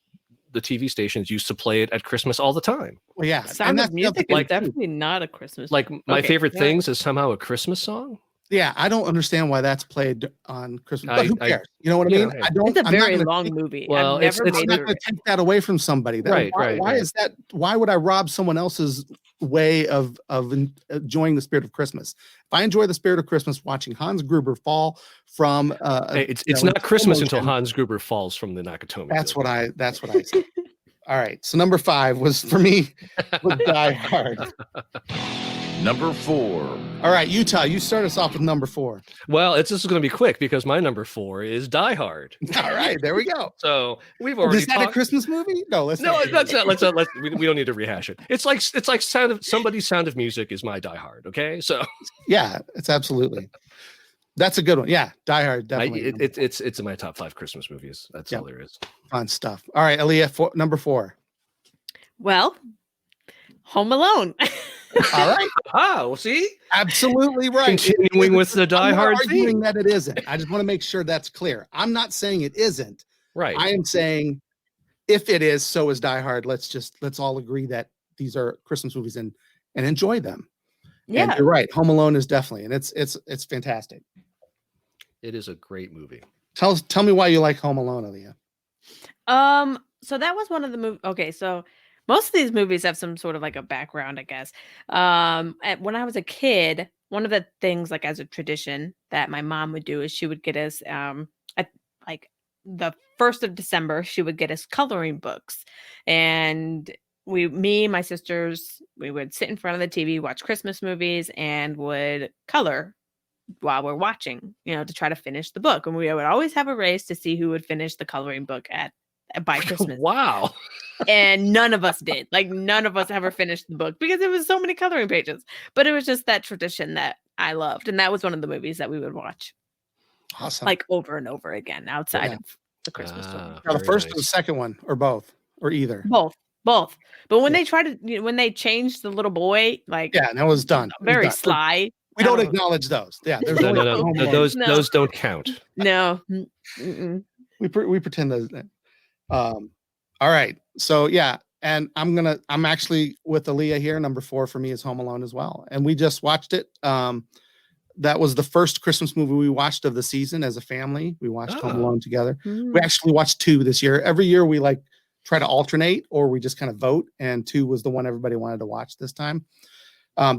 the TV stations used to play it at Christmas all the time. Well, yeah. Sound of Music is definitely not a Christmas movie. Like My Favorite Things is somehow a Christmas song. Yeah, I don't understand why that's played on Christmas. But who cares? You know what I mean? It's a very long movie. Well, I'm not going to take that away from somebody. Why is that? Why would I rob someone else's way of enjoying the spirit of Christmas? If I enjoy the spirit of Christmas, watching Hans Gruber fall from it's not Christmas until Hans Gruber falls from the Nakatomi. That's what I say. All right, so number 5 was for me with Die Hard. Number 4. All right, Utah, you start us off with number 4. Well, this is going to be quick because my number 4 is Die Hard. All right, there we go. So we've already. Is that a Christmas movie? No, let's not. We don't need to rehash it. It's like somebody's Sound of Music is my Die Hard. Okay, so yeah, it's absolutely. That's a good one. Yeah, Die Hard definitely. It's in my top 5 Christmas movies. That's all there is. Fun stuff. All right, Allea, number 4. Well, Home Alone. All right. Well, see, absolutely right. Continuing with the Die Hard arguing that it isn't. I just want to make sure that's clear. I'm not saying it isn't. Right. I am saying if it is, so is Die Hard. Let's all agree that these are Christmas movies and enjoy them. Yeah, and you're right. Home Alone is definitely, and it's fantastic. It is a great movie. Tell me why you like Home Alone, Allea. So that was one of the movies. Okay, so most of these movies have some sort of like a background, I guess. When I was a kid, one of the things, like as a tradition that my mom would do is she would get us at like the 1st of December, she would get us coloring books, and me and my sisters, we would sit in front of the TV, watch Christmas movies, and would color while we're watching, to try to finish the book. And we would always have a race to see who would finish the coloring book by Christmas. Wow. And none of us did. Like, none of us ever finished the book because it was so many coloring pages. But it was just that tradition that I loved. And that was one of the movies that we would watch. Awesome. Like over and over again outside of the Christmas story. Now, the first or the second one, or both, or either? Both. But when they tried to, when they changed the little boy, like, yeah, that was done. Very sly. We don't acknowledge those. Yeah, there's no. Those don't count. No. We pretend those. All right. So yeah, and I'm actually with Allea here. Number 4 for me is Home Alone as well, and we just watched it. That was the first Christmas movie we watched of the season as a family. We watched Home Alone together. We actually watched 2 this year. Every year we try to alternate, or we just kind of vote, and 2 was the one everybody wanted to watch this time.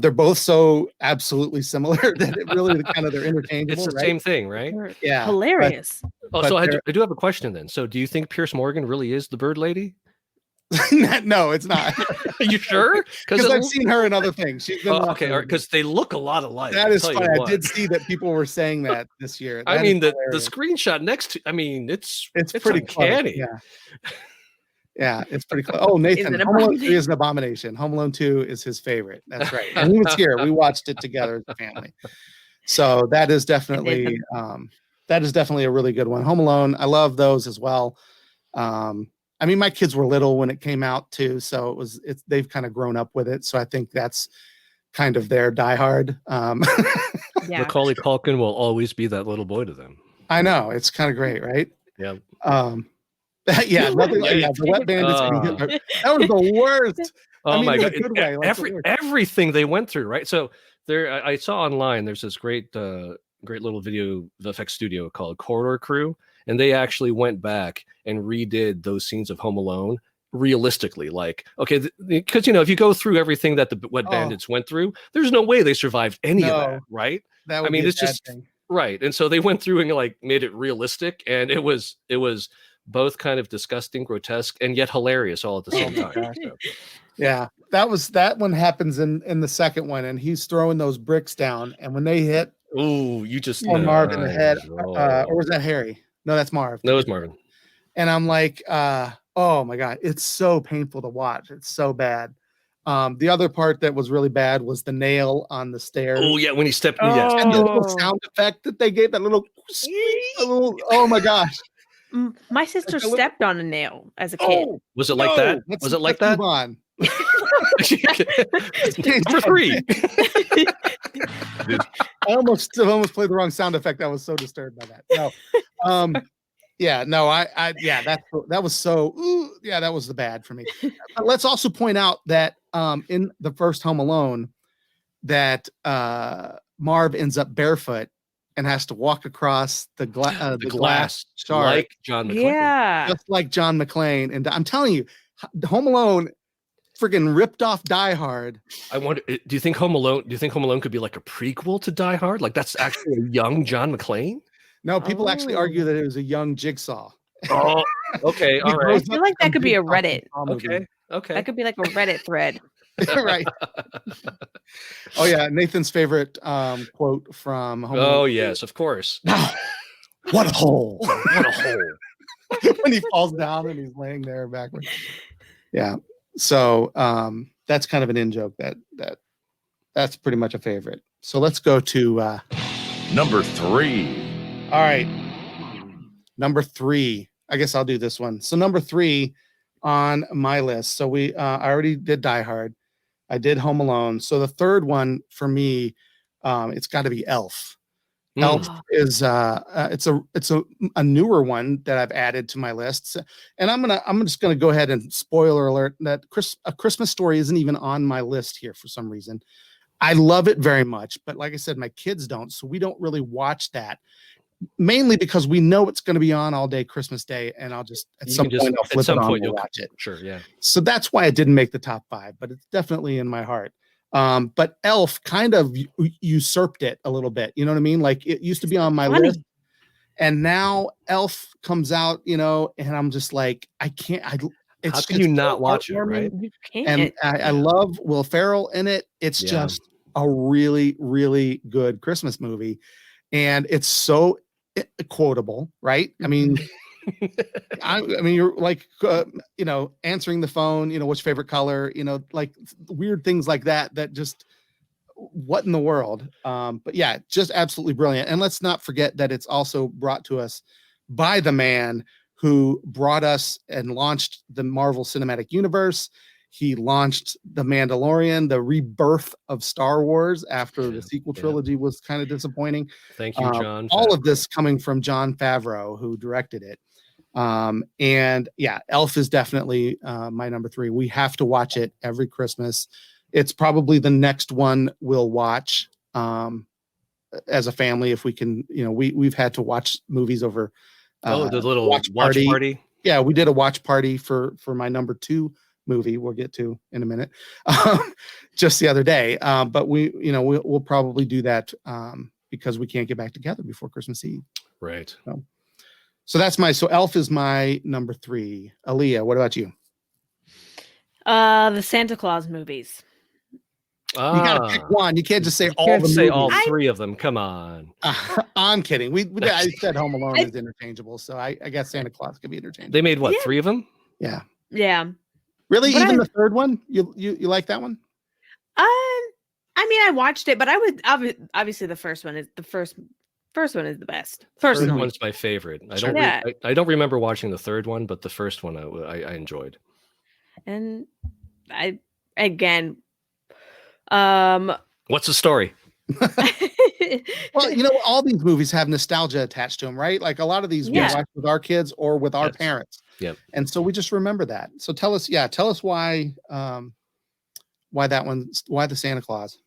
They're both so absolutely similar that it really they're interchangeable. It's the same thing, right? Yeah, hilarious. So I do have a question then. So do you think Pierce Morgan really is the bird lady? No, it's not. Are you sure? Because I've seen her in other things. She's been because they look a lot alike. That is funny. I did see that people were saying that this year. I mean, the screenshot next to, it's pretty uncanny. Yeah. Yeah, it's pretty close. Oh, Nathan, Home Alone 3 is an abomination. Home Alone 2 is his favorite. That's right. And he was here. We watched it together as a family. So that is definitely a really good one. Home Alone, I love those as well. I mean, my kids were little when it came out too, so they've kind of grown up with it. So I think that's kind of their Die Hard. Macaulay Culkin will always be that little boy to them. I know, it's kind of great, right? Yeah. The Wet Bandits. That was the worst. Oh my god! Everything they went through, right? So I saw online. There's this great little video effects studio called Corridor Crew, and they actually went back and redid those scenes of Home Alone realistically. Like, okay, because if you go through everything that the Wet Bandits went through, there's no way they survived any of that, right? It's just thing. Right. And so they went through and made it realistic, and it was both kind of disgusting, grotesque, and yet hilarious all at the same time. So. Yeah, that one happens in the second one, and he's throwing those bricks down, and when they hit, you just Marv in the head, or was that Harry? No, that's Marv. No, it's Marvin. And I'm like, oh my god, it's so painful to watch. It's so bad. The other part that was really bad was the nail on the stairs. Oh yeah, when he stepped. Yes, and the little sound effect that they gave, that little oh my gosh. My sister stepped on a nail as a kid. Was it like that? Was it like that? Move on. Number 3. I almost played the wrong sound effect. I was so disturbed by that. No, that was so. That was the bad for me. But let's also point out that in the first Home Alone, that Marv ends up barefoot and has to walk across the glass shard, like John McClane. Yeah, just like John McClane. And I'm telling you, Home Alone freaking ripped off Die Hard. I wonder, do you think Home Alone could be like a prequel to Die Hard? Like that's actually a young John McClane? No, people actually argue that it was a young Jigsaw. Oh, okay, all right. I feel like that could be a Reddit. Okay. That could be like a Reddit thread. Right. Oh yeah, Nathan's favorite quote from Home Alone. Oh yes, of course. What a hole! What a hole! When he falls down and he's laying there backwards. Yeah. So that's kind of an in joke that's pretty much a favorite. So let's go to number 3. All right. Number 3. I guess I'll do this one. So number 3 on my list. So I already did Die Hard. I did Home Alone. So the third one for me, it's got to be Elf. Elf is it's a newer one that I've added to my lists, and I'm just gonna go ahead and spoiler alert that A Christmas Story isn't even on my list here for some reason. I love it very much, but like I said, my kids don't, so we don't really watch that. Mainly because we know it's going to be on all day Christmas Day, and I'll just at some point I'll flip it on and watch it. Sure, yeah. So that's why it didn't make the top 5, but it's definitely in my heart. But Elf kind of usurped it a little bit. You know what I mean? Like it used to be on my list, and now Elf comes out, and I'm just like, I can't. How can you not watch it? Right? You can't. And I love Will Ferrell in it. It's just a really, really good Christmas movie, and it's so quotable, right? I mean. I mean, you're like, answering the phone, what's your favorite color, like weird things like that just, what in the world? But yeah, just absolutely brilliant. And let's not forget that it's also brought to us by the man who brought us and launched the Marvel Cinematic Universe. He launched The Mandalorian, the rebirth of Star Wars after the sequel trilogy was kind of disappointing. Thank you, John. All of this coming from Jon Favreau, who directed it. And yeah, Elf is definitely my number 3. We have to watch it every Christmas. It's probably the next one we'll watch as a family if we can. We've had to watch movies over the little watch party. Yeah, we did a watch party for my number 2 movie we'll get to in a minute, just the other day. But we'll probably do that because we can't get back together before Christmas Eve. Right. So that's so Elf is my number 3. Allea, what about you? The Santa Claus movies. You gotta pick one. You can't just say all the movies. Say all 3 of them. Come on. I'm kidding. I said Home Alone is interchangeable, so I guess Santa Claus could be interchangeable. They made what, 3 of them? Yeah. Yeah. Really? But even the third one? You like that one? I mean, I watched it, but I would obviously the first one is the first one is the best. First one's my favorite. I don't remember watching the third one, but the first one I enjoyed. And again, what's the story? Well, all these movies have nostalgia attached to them, right? Like a lot of these we watch with our kids or with our parents. Yep. And so we just remember that. So tell us why that one, why the Santa Claus?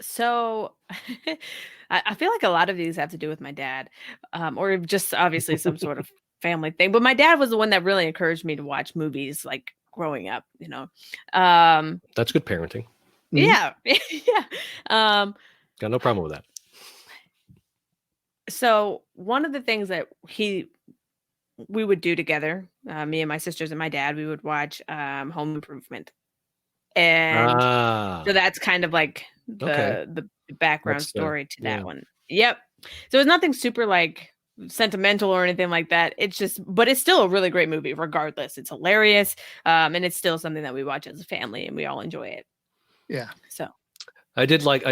So I feel like a lot of these have to do with my dad, or just obviously some sort of family thing. But my dad was the one that really encouraged me to watch movies like growing up, That's good parenting. Yeah. Yeah. Got no problem with that. So one of the things that we would do together, me and my sisters and my dad, we would watch Home Improvement. And so that's kind of like the background story to that one. Yep. So it's nothing super like sentimental or anything like that. But it's still a really great movie regardless. It's hilarious. And it's still something that we watch as a family and we all enjoy it. Yeah. So I did like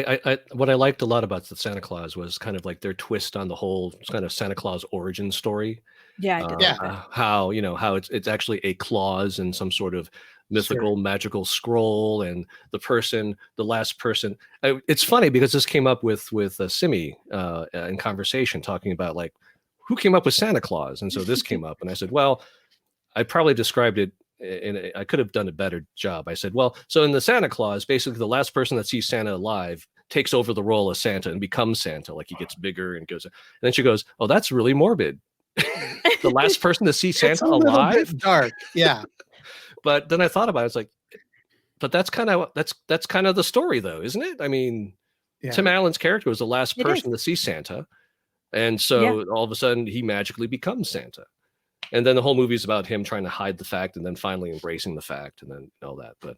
what I liked a lot about the Santa Claus was kind of like their twist on the whole kind of Santa Claus origin story. Yeah, I did. How it's actually a clause in some sort of mythical magical scroll, and the last person. It's funny because this came up with Simi in conversation talking about like who came up with Santa Claus, and so this came up, and I said, well, I probably described it. And I could have done a better job. I said, well, so in the Santa Claus, basically the last person that sees Santa alive takes over the role of Santa and becomes Santa. Like he gets bigger and goes. And then she goes, oh, that's really morbid. The last person to see Santa alive? Dark. Yeah. But then I thought about it. It's like, but that's kind of the story though, isn't it? I mean, Tim Allen's character was the last person to see Santa. And so all of a sudden he magically becomes Santa. And then the whole movie is about him trying to hide the fact and then finally embracing the fact and then all that. But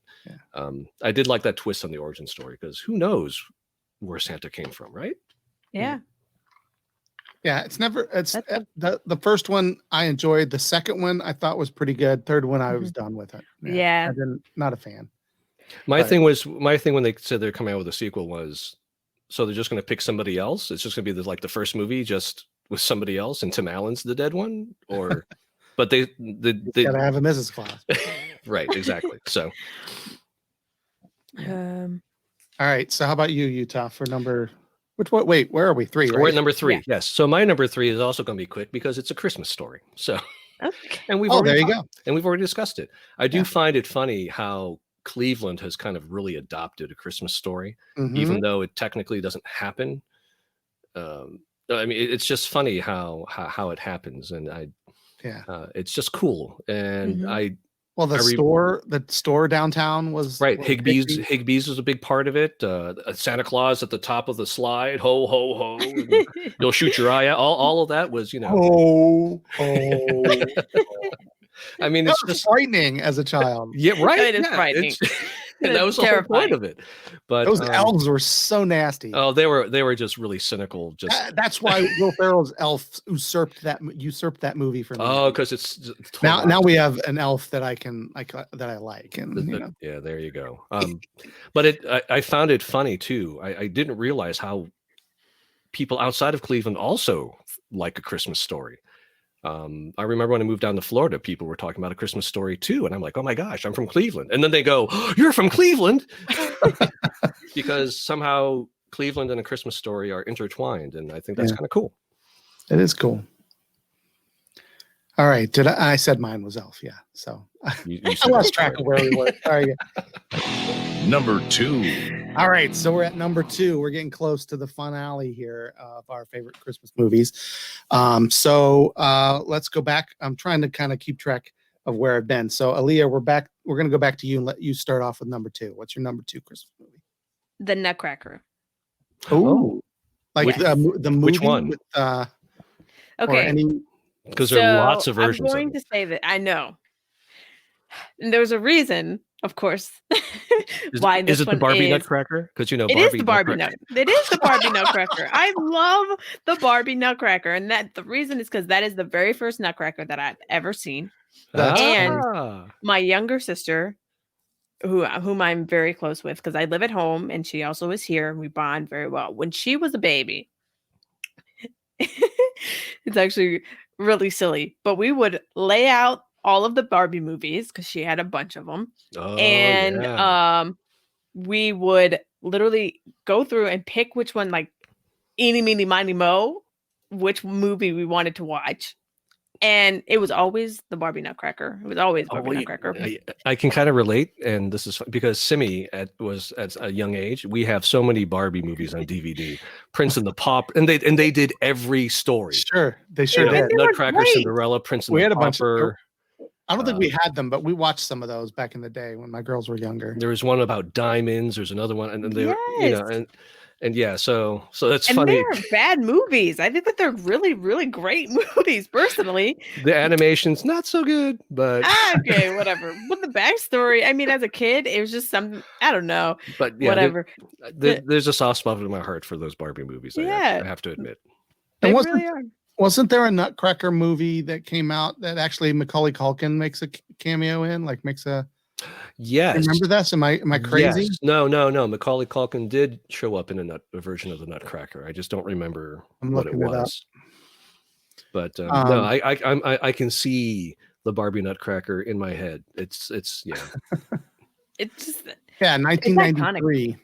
I did like that twist on the origin story because who knows where Santa came from, right? Yeah. Yeah, the first one I enjoyed. The second one I thought was pretty good. Third one I was done with it. Not a fan. My thing when they said they're coming out with a sequel was So they're just going to pick somebody else. It's just going to be like the first movie, just with somebody else, and Tim Allen's the dead one, or. But they gotta have a Mrs. Claus. Right, exactly. So all right. So how about you, Utah, for number wait, where are we? 3, right? We're at number 3. Yeah. Yes. So my number 3 is also gonna be quick because it's a Christmas story. So okay. And we've there you go. And we've already discussed it. I do find it funny how Cleveland has kind of really adopted a Christmas story, even though it technically doesn't happen. I mean, it's just funny how it happens, and it's just cool. And the store downtown was right. Higbee's was a big part of it. Santa Claus at the top of the slide, ho ho ho! You'll shoot your eye out. All of that was, I mean, it's just frightening as a child. Yeah, right. It is frightening. And that was the whole point of it. But those elves were so nasty. Oh, they were just really cynical. That's why Will Ferrell's elf usurped that movie for me. Oh, because it's now we have an elf that I like, and yeah, there you go. But I found it funny too. I didn't realize how people outside of Cleveland also like A Christmas Story. I remember when I moved down to Florida, people were talking about A Christmas Story too, and I'm like, oh my gosh, I'm from Cleveland. And then they go, oh, you're from Cleveland? Because somehow Cleveland and A Christmas Story are intertwined, and I think that's kind of cool. It is cool. All right, I said mine was Elf, yeah. So I lost track of where we were. All right. Number 2. All right, so we're at number 2. We're getting close to the finale here of our favorite Christmas movies. So let's go back. I'm trying to kind of keep track of where I've been. So Allea, we're back. We're going to go back to you and let you start off with number 2. What's your number 2 Christmas movie? The Nutcracker. Oh, like the movie. Which one? With, okay. Because there are lots of versions. I'm going to say that I know. And there's a reason, of course, why this is it one the Barbie is. Nutcracker? Because it is the Barbie Nutcracker. It is the Barbie Nutcracker. I love the Barbie Nutcracker, and that the reason is because that is the very first Nutcracker that I've ever seen. And my younger sister, whom I'm very close with, because I live at home and she also is here, and we bond very well. When she was a baby, it's actually really silly, but we would lay out all of the Barbie movies because she had a bunch of them. We would literally go through and pick which one, like eeny, meeny, miny, mo, which movie we wanted to watch. And it was always the Barbie Nutcracker. It was always Barbie Nutcracker. I can kind of relate, and this is because Simi was at a young age. We have so many Barbie movies on DVD. Prince and the Pauper, and they did every story. Sure, they sure did. Nutcracker, Cinderella, Prince and the Pauper. I don't think we had them, but we watched some of those back in the day when my girls were younger. There was one about diamonds. There's another one, and then they were, and yeah, so that's and funny. They're bad movies. I think that they're really, really great movies. Personally, the animation's not so good, but okay, whatever. But the backstory, I mean, as a kid, it was just something, I don't know. But yeah, whatever. There's a soft spot in my heart for those Barbie movies. I have to admit. They really are. Wasn't there a Nutcracker movie that came out that actually Macaulay Culkin makes a cameo in? Like makes a Yes. Remember this? Am I crazy? Yes. No. Macaulay Culkin did show up in a version of the Nutcracker. I just don't remember what it was. But no, I can see the Barbie Nutcracker in my head. It's yeah. It's just 1993.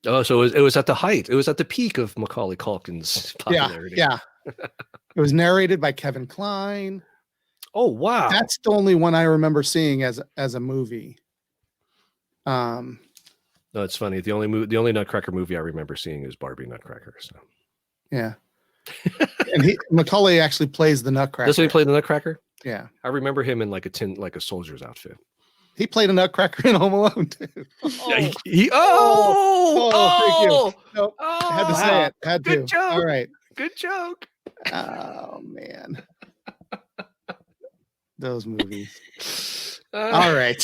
Oh, so it was at the height. It was at the peak of Macaulay Culkin's popularity. Yeah. It was narrated by Kevin Kline. Oh wow, that's the only one I remember seeing as a movie. No, it's funny. The only Nutcracker movie I remember seeing is Barbie Nutcracker. So yeah, and Macaulay actually plays the Nutcracker. Doesn't he play the Nutcracker? Yeah, I remember him in like a soldier's outfit. He played a Nutcracker in Home Alone too. Thank you. Nope. I had to say it. Had to. Good joke. All right. Good joke. Oh man. Those movies. All right.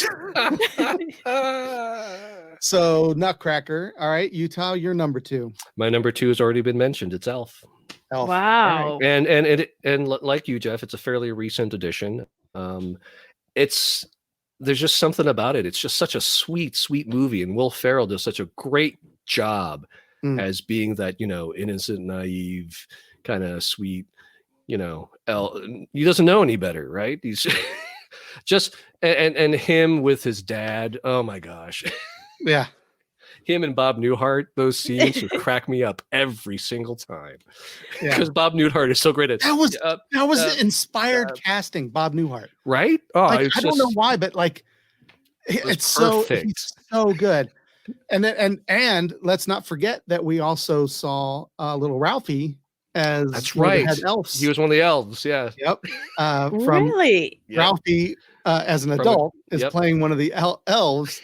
So Nutcracker. All right, Utah, you're number 2. My number 2 has already been mentioned. It's Elf. Wow. Right. And like you, Jeff, it's a fairly recent addition. There's just something about it. It's just such a sweet, sweet movie, and Will Ferrell does such a great job as being that, innocent, naive, kind of sweet, he doesn't know any better, right? He's just, and him with his dad. Oh my gosh. Yeah. Him and Bob Newhart, those scenes would crack me up every single time. Because Bob Newhart is so great at that was inspired casting, Bob Newhart. Right? Oh, I don't know why, but it's perfect. He's so good. And let's not forget that we also saw little Ralphie as that's right. Head elves. He was one of the elves, yeah. Yep. Really? Ralphie as an adult is playing one of the elves.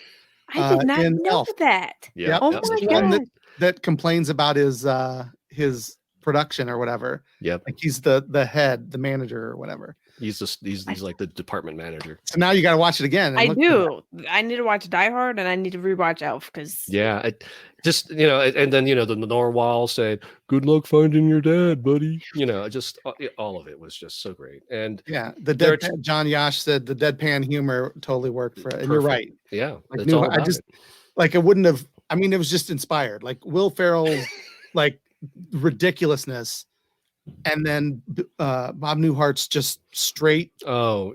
I did not know that. Yep. Oh my God. That complains about his production or whatever. Yep. Like he's the head, the manager or whatever. He's like the department manager. So now you got to watch it again. I do. I need to watch Die Hard and I need to rewatch Elf because just and then the Narwhal said, "Good luck finding your dad, buddy." Just all of it was just so great. And the deadpan, John Yash said the deadpan humor totally worked for it. And you're right. Yeah, it wouldn't have. I mean, it was just inspired. Like Will Ferrell's ridiculousness. And then Bob Newhart's just straight. Oh,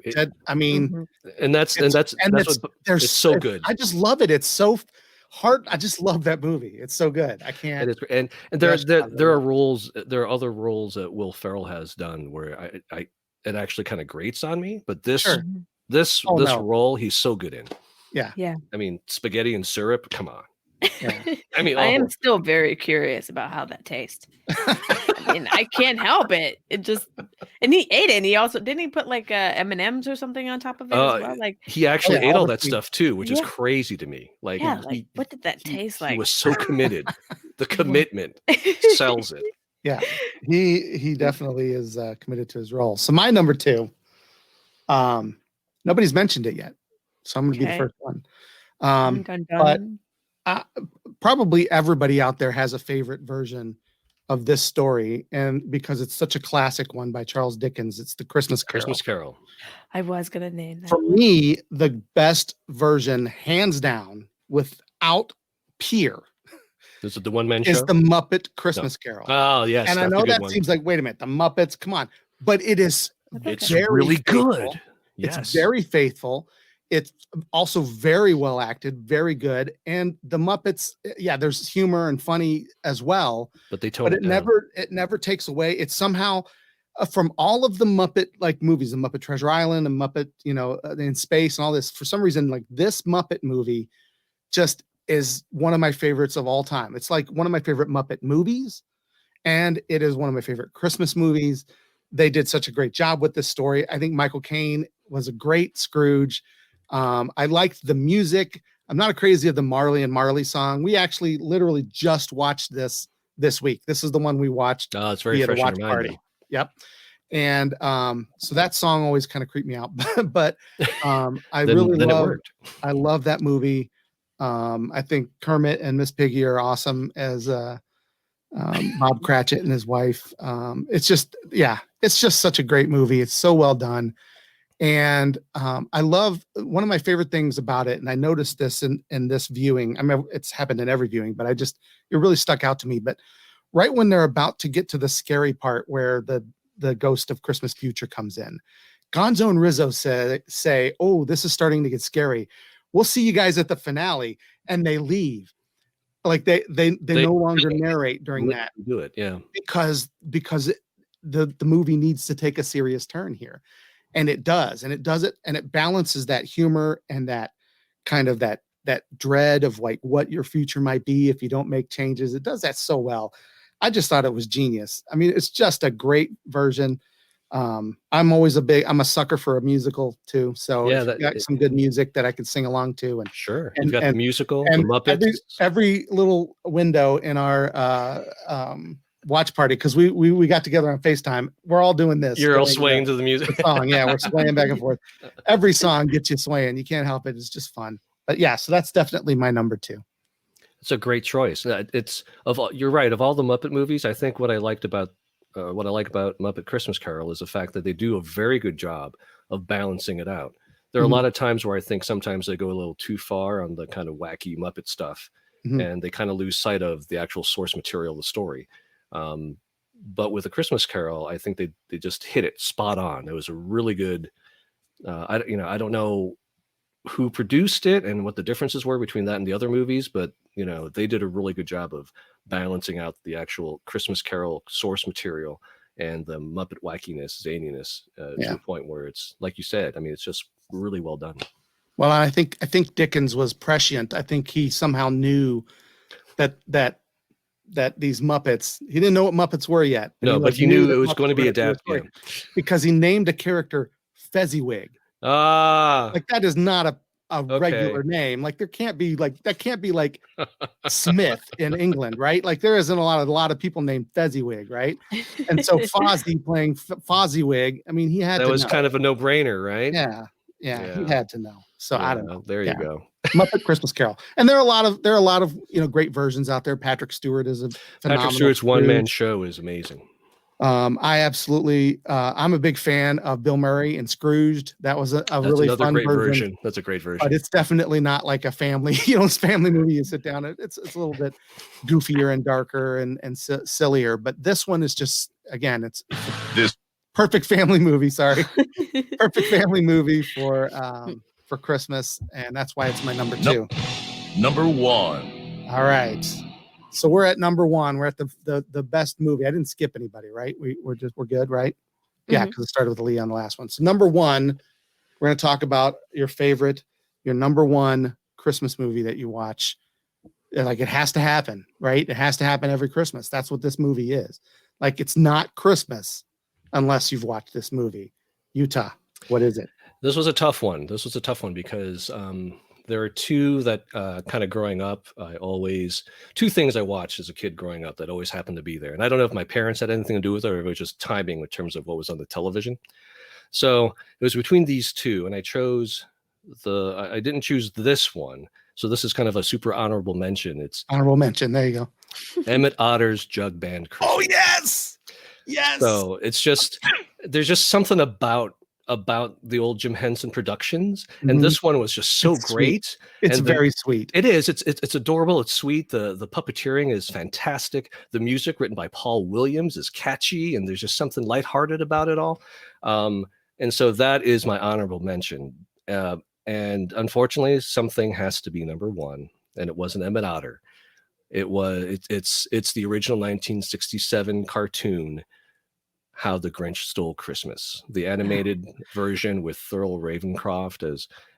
and that's it's so good. I just love it. It's so hard. I just love that movie. It's so good. I can't. It is, and there are roles. There are other roles that Will Ferrell has done where it actually kind of grates on me. But this role, he's so good in. Yeah. I mean, spaghetti and syrup. Come on. Yeah. I am still very curious about how that tastes. I can't help it. It just, and he ate it. And he also didn't he put M&Ms or something on top of it as well? He actually ate all that stuff too, which is crazy to me. What did that taste like? He was so committed. The commitment sells it. Yeah, he definitely is committed to his role. So my number 2, nobody's mentioned it yet, so I'm going to be the first one. But probably everybody out there has a favorite version of this story, and because it's such a classic one by Charles Dickens, it's the Christmas Carol. I was gonna name that. For me, the best version, hands down, without peer. Is it the one-man show? Is the Muppet Christmas Carol. Oh yes, and I know that seems like, wait a minute, the Muppets, come on, but it's really good. Yes. It's very faithful. It's also very well acted, very good. And the Muppets, there's humor and funny as well. But it never takes away. It's somehow from all of the Muppet movies, the Muppet Treasure Island and Muppet, in space and all this. For some reason, this Muppet movie just is one of my favorites of all time. It's like one of my favorite Muppet movies, and it is one of my favorite Christmas movies. They did such a great job with this story. I think Michael Caine was a great Scrooge. I liked the music. I'm not crazy of the Marley and Marley song. We actually literally just watched this week. This is the one we watched. Oh, it's very fresh watch party. Yep. And so that song always kind of creeped me out, but I love that movie. I think Kermit and Miss Piggy are awesome as Bob Cratchit and his wife. It's just such a great movie. It's so well done. And I love one of my favorite things about it. And I noticed this in this viewing. I mean, it's happened in every viewing, but it really stuck out to me. But right when they're about to get to the scary part where the ghost of Christmas future comes in, Gonzo and Rizzo say, "Oh, this is starting to get scary. We'll see you guys at the finale." And they leave. Like they no longer narrate during that. Do it, yeah. Because the movie needs to take a serious turn here. And it does, and it balances that humor and that kind of that dread of what your future might be if you don't make changes. It does that so well. I just thought it was genius. I mean, it's just a great version. I'm a sucker for a musical too. So if you got some good music that I could sing along to, and you've got the musical, and the Muppets. Every little window in our watch party, because we got together on FaceTime. We're all doing this. You're all swaying to the music. The song, we're swaying back and forth. Every song gets you swaying. You can't help it. It's just fun. But so that's definitely my number 2. It's a great choice. You're right. Of all the Muppet movies, I think what I like about Muppet Christmas Carol is the fact that they do a very good job of balancing it out. There are a lot of times where I think sometimes they go a little too far on the kind of wacky Muppet stuff. and they kind of lose sight of the actual source material of the story. But with A Christmas Carol, I think they just hit it spot on. It was a really good. I don't know who produced it and what the differences were between that and the other movies, but they did a really good job of balancing out the actual Christmas Carol source material and the Muppet wackiness, zaniness, to a point where it's like you said. I mean, it's just really well done. Well, I think Dickens was prescient. I think he somehow knew that these Muppets. He didn't know what Muppets were yet. But he knew it was going to be adapted because he named a character Fezziwig. Like that is not a regular name. Like that can't be like Smith in England, right? Like there isn't a lot of people named Fezziwig, right? And so Fozzie playing Fozziewig, I mean, he had that to was know. kind of a no-brainer, right? Yeah, he had to know. So I don't know. There you go. Muppet Christmas Carol, and there are a lot of great versions out there. Patrick Stewart is a phenomenal. Patrick Stewart's one-man show is amazing. I absolutely, I'm a big fan of Bill Murray and Scrooged. That was a really fun great version. That's a great version. But it's definitely not like a family, family movie. You sit down, it's a little bit goofier and darker and sillier. But this one is just, again, it's this perfect family movie. Sorry, perfect family movie for Christmas, and that's why it's my number 2. Number 1. All right. So we're at number 1. We're at the best movie. I didn't skip anybody, right? We're good, right? Yeah, because it started with Allea on the last one. So number 1, we're going to talk about your number 1 Christmas movie that you watch. Like it has to happen, right? It has to happen every Christmas. That's what this movie is. Like it's not Christmas unless you've watched this movie. Utah, what is it? This was a tough one. Because there are two that kind of growing up, two things I watched as a kid growing up that always happened to be there. And I don't know if my parents had anything to do with it or if it was just timing in terms of what was on the television. So it was between these two, and I chose I didn't choose this one. So this is kind of a super honorable mention. It's honorable mention. There you go. Emmit Otter's Jug Band Christmas. Oh, yes. Yes. So it's just, there's just something about the old Jim Henson Productions, and this one was just so great. Sweet. It's very sweet. It is. It's adorable. It's sweet. The puppeteering is fantastic. The music written by Paul Williams is catchy, and there's just something lighthearted about it all. And so that is my honorable mention. And unfortunately, something has to be number 1, and it wasn't Emmit Otter. It's the original 1967 cartoon, How the Grinch Stole Christmas, the animated version with Thurl Ravencroft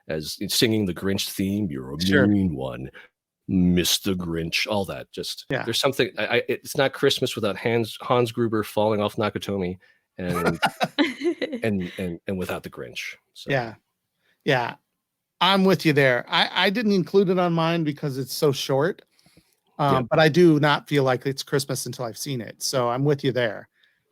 as singing the Grinch theme. You're a mean one, Mr. Grinch. All that. Just there's something. It's not Christmas without Hans Gruber falling off Nakatomi, and and without the Grinch. So. Yeah, I'm with you there. I didn't include it on mine because it's so short, but I do not feel like it's Christmas until I've seen it. So I'm with you there.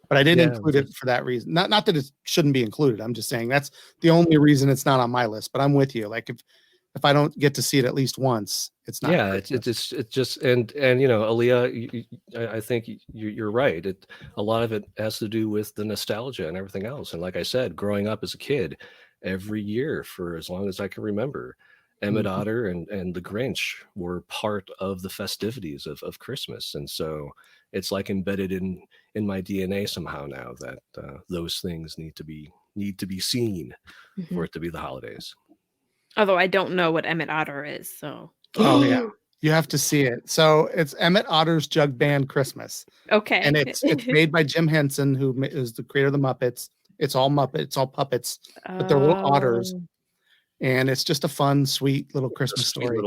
But I didn't include it for that reason. Not that it shouldn't be included. I'm just saying that's the only reason it's not on my list. But I'm with you. Like if I don't get to see it at least once, it's not. Yeah, it's just and Allea, I think you're right. A lot of it has to do with the nostalgia and everything else. And like I said, growing up as a kid, every year for as long as I can remember, Emmit Otter and the Grinch were part of the festivities of Christmas, and so it's like embedded in my DNA somehow now that those things need to be seen for it to be the holidays. Although I don't know what Emmit Otter is, so you have to see it. So it's Emmit Otter's Jug Band Christmas. Okay, and it's made by Jim Henson, who is the creator of the Muppets. It's all puppets, but they're little otters. And it's just a fun, sweet little Christmas story.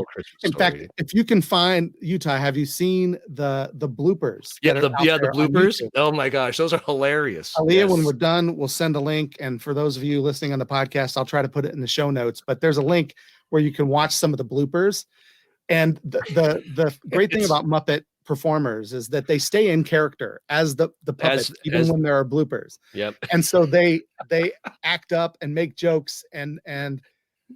In fact, if you can find Utah, have you seen the bloopers? Yeah, the bloopers. Oh my gosh, those are hilarious. Allea, when we're done, we'll send a link. And for those of you listening on the podcast, I'll try to put it in the show notes. But there's a link where you can watch some of the bloopers. And the great thing about Muppet performers is that they stay in character as the puppets, even when there are bloopers. Yep. And so they act up and make jokes and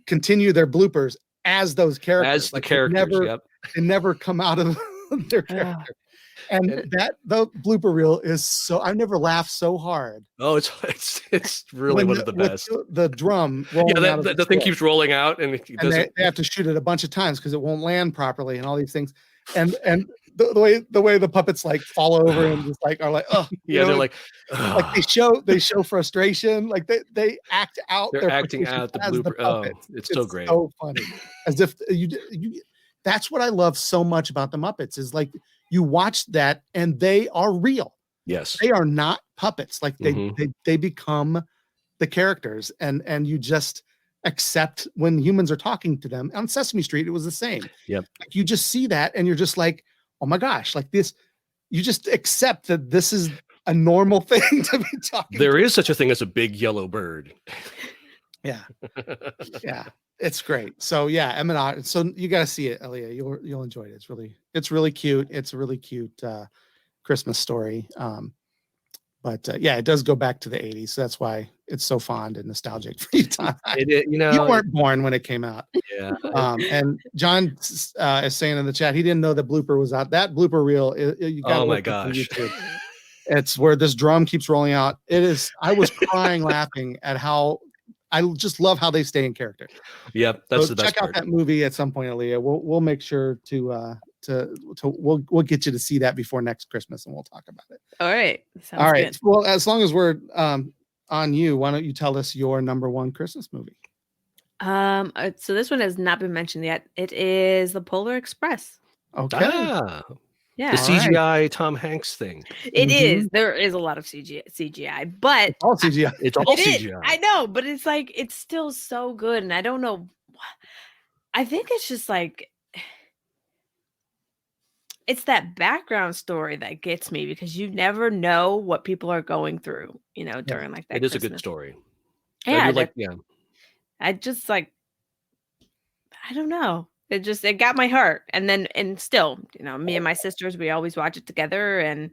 continue their bloopers as those characters. As the characters, they never come out of their character. And the blooper reel is so, I've never laughed so hard. Oh, it's really one of the best. The drum the thing keeps rolling out, and they have to shoot it a bunch of times because it won't land properly and all these things. and the way the puppets like fall over and just like are like, oh yeah, they're like they show frustration, like they act out. They're acting out the blooper. Oh, it's so great, so funny, as if you. That's what I love so much about the Muppets is like you watch that and they are real. Yes, they are not puppets. Like they become the characters, and you just accept when humans are talking to them. On Sesame Street, it was the same. Yep, like you just see that and you're just like, oh my gosh, like this. You just accept that this is a normal thing to be talking. There is such a thing as a big yellow bird. Yeah, yeah, it's great. So yeah, Emmit Otter. So you got to see it, Allea. You'll enjoy it. It's really cute. It's a really cute Christmas story. But yeah, it does go back to the 80s. So that's why it's so fond and nostalgic for you, Tom. You weren't born when it came out. Yeah. And John is saying in the chat, he didn't know the blooper was out. That blooper reel, you got oh my gosh. It's where this drum keeps rolling out. It is, I was crying laughing at how, I just love how they stay in character. Yep, that's the best check out that movie at some point, Allea. We'll make sure to we'll get you to see that before next Christmas, and we'll talk about it. All right. All right. Good. Well, as long as we're on you, why don't you tell us your number one Christmas movie? So this one has not been mentioned yet. It is The Polar Express. Okay. Yeah. The CGI Tom Hanks thing. It is. There is a lot of CGI, but it's all CGI. It's all CGI. I know, but it's like it's still so good, and I don't know. I think it's just like it's that background story that gets me because you never know what people are going through, during like that. It is a good story. Yeah. Yeah. I just like, I don't know. It got my heart. And still, me and my sisters, we always watch it together. And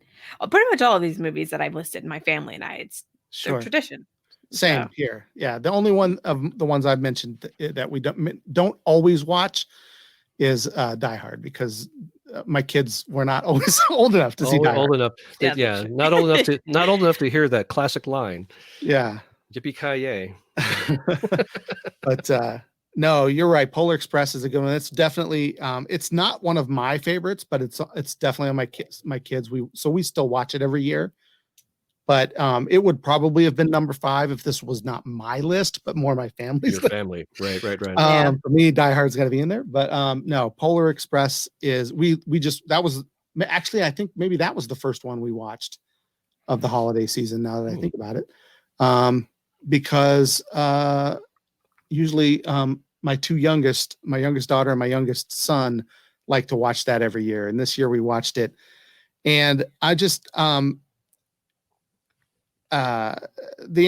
pretty much all of these movies that I've listed, my family and I, it's their tradition. Same here. Yeah. The only one of the ones I've mentioned that we don't always watch is Die Hard, because my kids were not always old enough to see Die Hard. Old enough. Yeah. Not old enough to hear that classic line. Yeah. Yippee-ki-yay. But no, you're right. Polar Express is a good one. It's definitely it's not one of my favorites, but it's definitely on my kids. We still watch it every year. But it would probably have been number 5 if this was not my list, but more my family's Your list. family. Right. For me, Die Hard's got to be in there. But no, Polar Express is actually, I think maybe that was the first one we watched of the holiday season, now that I think about it. Because usually my youngest daughter and my youngest son like to watch that every year. And this year we watched it. And I just the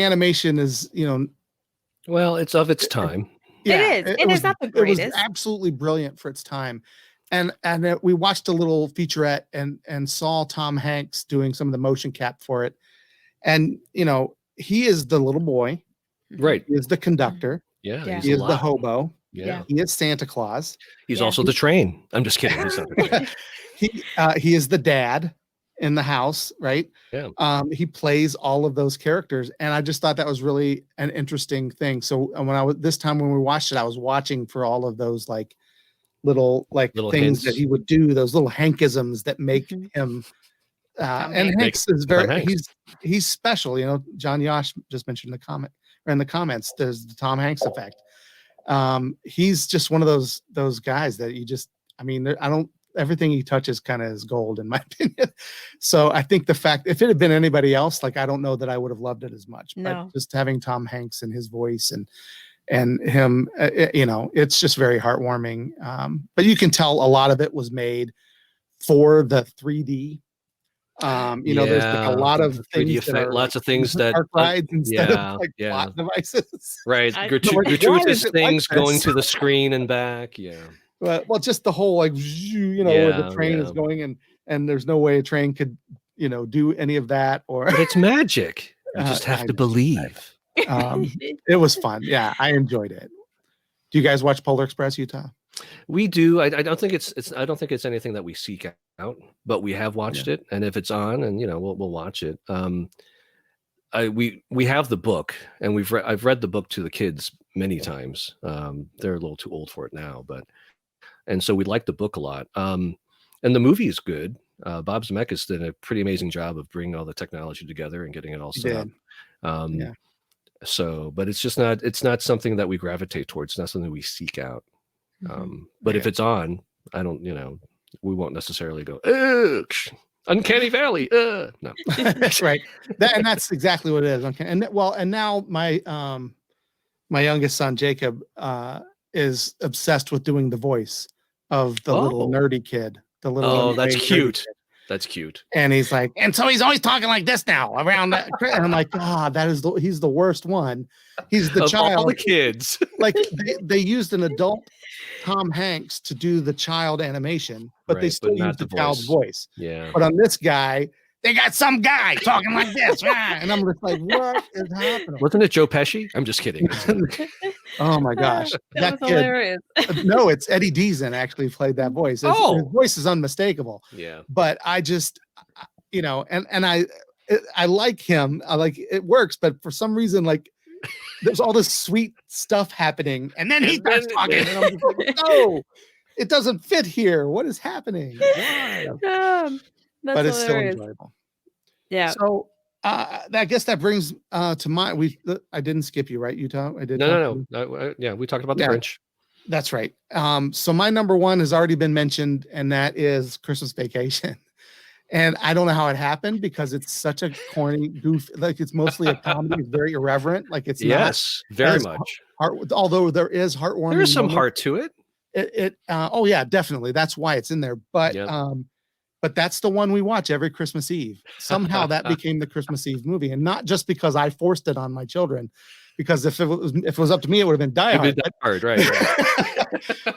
animation is, well, it's of its time. It is. It's not the greatest. It was absolutely brilliant for its time. And we watched a little featurette and saw Tom Hanks doing some of the motion cap for it. And, he is the little boy. Right. He is the conductor. Yeah. He is the hobo. Yeah. He is Santa Claus. He's also the train. I'm just kidding. He's not the train. He is the dad in the house, right? Yeah. He plays all of those characters, and I just thought that was really an interesting thing. So when we watched it, I was watching for all of those little things hints that he would do, those little Hankisms that make him. And Hanks is he's special. John Yosh just mentioned in the comments, there's the Tom Hanks effect. He's just one of those guys that you just, everything he touches kind of is gold, in my opinion. So I think the fact, if it had been anybody else, I don't know that I would have loved it as much. No. But just having Tom Hanks and his voice and him, it's just very heartwarming. But you can tell a lot of it was made for the 3D. There's a lot of things effect, lots of things that rides instead of plot devices. Right. Gratuitous things going to the screen and back. Yeah. Well, just the whole where the train is going and there's no way a train could, do any of that. But it's magic. You just have to believe. It was fun. Yeah, I enjoyed it. Do you guys watch Polar Express, Utah? We do. I don't think it's anything that we seek out, but we have watched it, and if it's on, and we'll watch it. We have the book, and I've read the book to the kids many times. They're a little too old for it now, and so we like the book a lot. And the movie is good. Bob Zemeckis did a pretty amazing job of bringing all the technology together and getting it all set up. Yeah. So, but it's not something that we gravitate towards. It's not something we seek out. But if it's on, I don't, we won't necessarily go, Uncanny Valley. No, that's right. And that's exactly what it is. Okay. And now my youngest son, Jacob, is obsessed with doing the voice of the little nerdy kid. That's cute. That's cute. And he's like, and so he's always talking like this now around that. And I'm like, he's the worst one. He's the child. All the kids. Like they used an adult Tom Hanks to do the child animation, but they still used the child's voice. Yeah. But on this guy, they got some guy talking like this. And I'm just like, what is happening? Wasn't it Joe Pesci? I'm just kidding. Oh my gosh. That was hilarious. No, it's Eddie Deason actually played that voice. His voice is unmistakable. Yeah. But I just, and I like him. I like it works, but for some reason, like there's all this sweet stuff happening. And then he starts talking. And I'm just like, no, it doesn't fit here. What is happening? But it's still enjoyable. Yeah. So I guess that brings to mind. I didn't skip you, right, Utah? I did. No. Yeah, we talked about the French. That's right. So my number one has already been mentioned, and that is Christmas Vacation. And I don't know how it happened because it's such a corny goof. Like it's mostly a comedy. It's very irreverent. Like it's very much. Although there is heartwarming. There's some heart to it. Oh yeah, definitely. That's why it's in there. But but that's the one we watch every Christmas Eve. Somehow that became the Christmas Eve movie, and not just because I forced it on my children. Because if it was up to me, it would have been Die Hard. Right.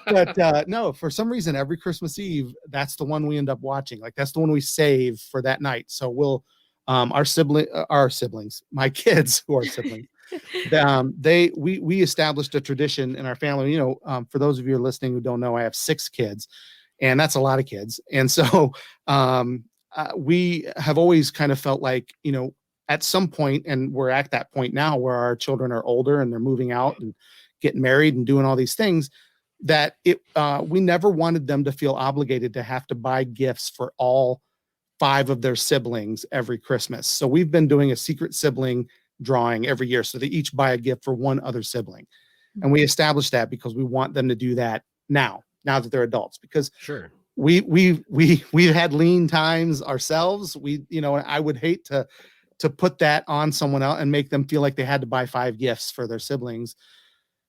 But no, for some reason, every Christmas Eve, that's the one we end up watching. Like that's the one we save for that night. So we'll, our siblings, my kids who are siblings, we established a tradition in our family. For those of you listening who don't know, I have 6 kids, and that's a lot of kids. And so we have always kind of felt like, at some point, and we're at that point now where our children are older and they're moving out and getting married and doing all these things, that we never wanted them to feel obligated to have to buy gifts for all 5 of their siblings every Christmas. So we've been doing a secret sibling drawing every year. So they each buy a gift for one other sibling. And we established that because we want them to do that now that they're adults, because sure, we've had lean times ourselves. I would hate to put that on someone else and make them feel like they had to buy 5 gifts for their siblings.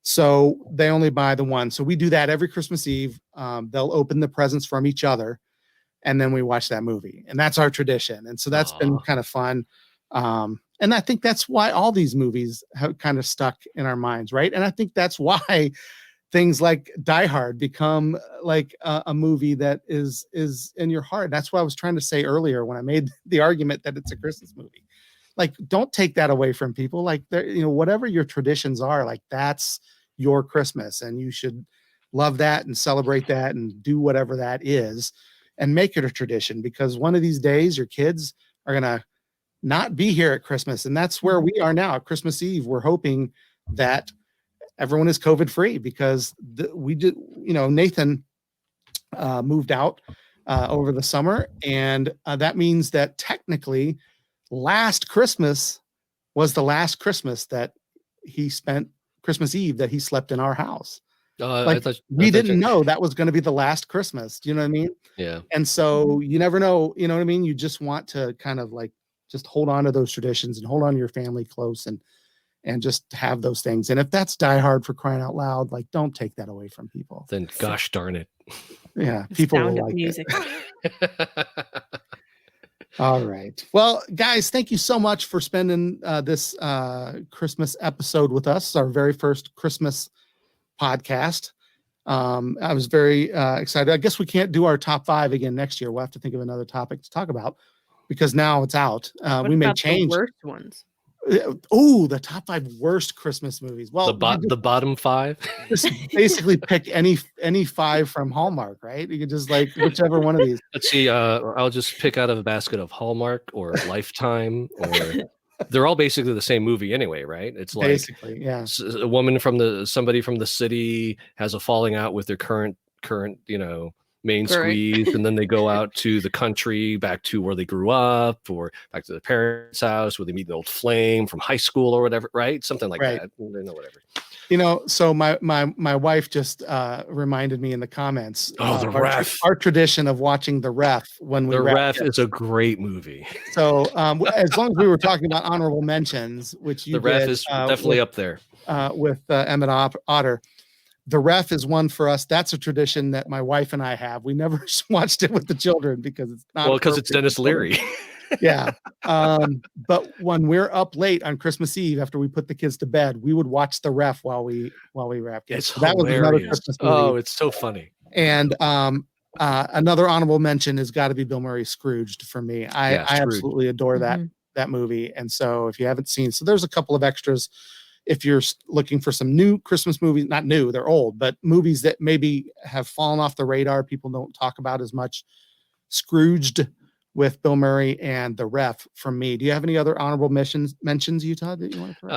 So they only buy the one. So we do that every Christmas Eve. They'll open the presents from each other, and then we watch that movie. And that's our tradition. And so that's been kind of fun. And I think that's why all these movies have kind of stuck in our minds, right? And I think that's why things like Die Hard become like a movie that is in your heart. That's what I was trying to say earlier when I made the argument that it's a Christmas movie. Like, don't take that away from people. Like, whatever your traditions are, like that's your Christmas, and you should love that and celebrate that and do whatever that is and make it a tradition, because one of these days your kids are going to not be here at Christmas. And that's where we are now at Christmas Eve. We're hoping that everyone is COVID free, because Nathan moved out over the summer. And that means that technically last Christmas was the last Christmas that he spent, Christmas Eve, that he slept in our house. We didn't know that was going to be the last Christmas. Do you know what I mean? Yeah. And so you never know, you know what I mean? You just want to kind of like just hold on to those traditions and hold on to your family close and just have those things. And if that's Die Hard, for crying out loud, like, don't take that away from people. Then gosh darn it. Yeah. People will like music. It. All right. Well, guys, thank you so much for spending this Christmas episode with us. Our very first Christmas podcast. I was very excited. I guess we can't do our top 5 again next year. We'll have to think of another topic to talk about, because now it's out. We may change the worst ones. Oh, the top 5 worst Christmas movies. Well, the bottom 5. Just basically pick any 5 from Hallmark, right? You could just like whichever one of these. Let's see. I'll just pick out of a basket of Hallmark or Lifetime, or they're all basically the same movie anyway, right? It's like basically, yeah. A woman somebody from the city has a falling out with their current, main squeeze, and then they go out to the country, back to where they grew up, or back to their parents' house where they meet an old flame from high school or whatever, right? Something like that. Whatever. So my wife just reminded me in the comments. The Ref. Our tradition of watching The Ref when we. The Ref is a great movie. So as long as we were talking about honorable mentions, which you The Ref is definitely up there with Emmit Otter. The Ref is one for us. That's a tradition that my wife and I have. We never watched it with the children because it's not. Well, because it's Dennis Leary. Yeah. But when we're up late on Christmas Eve after we put the kids to bed, we would watch The Ref while we wrapped it. So that was another Christmas movie. Oh, it's so funny. And another honorable mention has got to be Bill Murray's Scrooged for me. I absolutely adore that movie. And so if you haven't seen, there's a couple of extras. If you're looking for some new Christmas movies, not new, they're old, but movies that maybe have fallen off the radar, people don't talk about as much. Scrooged with Bill Murray and The Ref from me. Do you have any other honorable mentions, Utah, that you want to throw?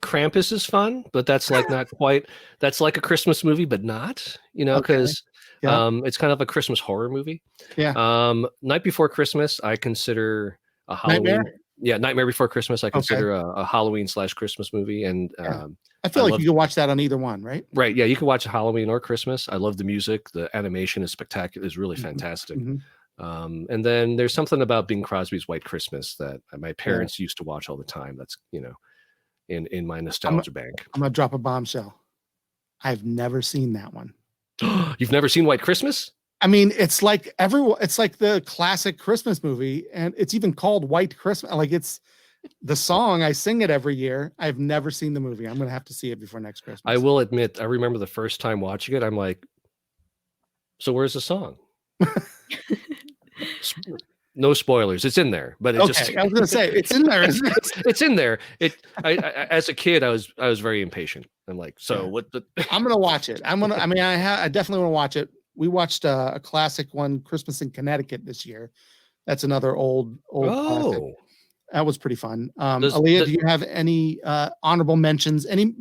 Krampus is fun, but that's like not quite. That's like a Christmas movie, but not. Because it's kind of a Christmas horror movie. Yeah. Night Before Christmas, I consider a Halloween. Nightmare? Yeah, Nightmare Before Christmas, I consider a Halloween / Christmas movie, and I feel like you can watch that on either one, right? Right, yeah, you can watch Halloween or Christmas. I love the music, the animation is spectacular, is really fantastic. Mm-hmm. And then there's something about Bing Crosby's White Christmas that my parents used to watch all the time. That's in my nostalgia bank. I'm gonna drop a bombshell. I've never seen that one. You've never seen White Christmas? I mean, it's like the classic Christmas movie, and it's even called White Christmas. Like it's the song. I sing it every year. I've never seen the movie. I'm going to have to see it before next Christmas. I will admit, I remember the first time watching it. I'm like, so where's the song? No spoilers. It's in there, but I was going to say it's in there. Isn't it? It's in there. I as a kid, I was very impatient. I'm like, so what? I'm going to watch it. I definitely want to watch it. We watched a classic one, Christmas in Connecticut, this year. That's another old classic. That was pretty fun. Allea, do you have any honorable mentions? Any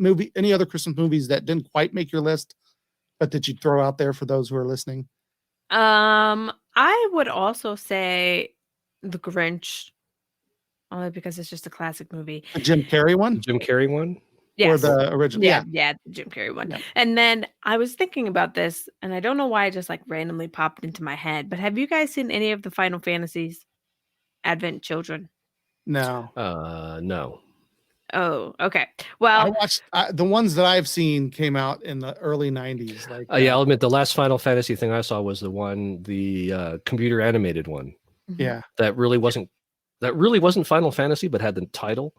other Christmas movies that didn't quite make your list, but that you'd throw out there for those who are listening? I would also say The Grinch, only because it's just a classic movie. The Jim Carrey one? Jim Carrey one? Yes. Or the original? Yeah, the Jim Carrey one. Yeah. And then I was thinking about this, and I don't know why it just like randomly popped into my head, but have you guys seen any of the Final Fantasies Advent Children? No. No. Oh, okay. Well, I watched the ones that I've seen came out in the early 90s. Like, I'll admit the last Final Fantasy thing I saw was the computer animated one. Yeah. That really wasn't Final Fantasy, but had the title.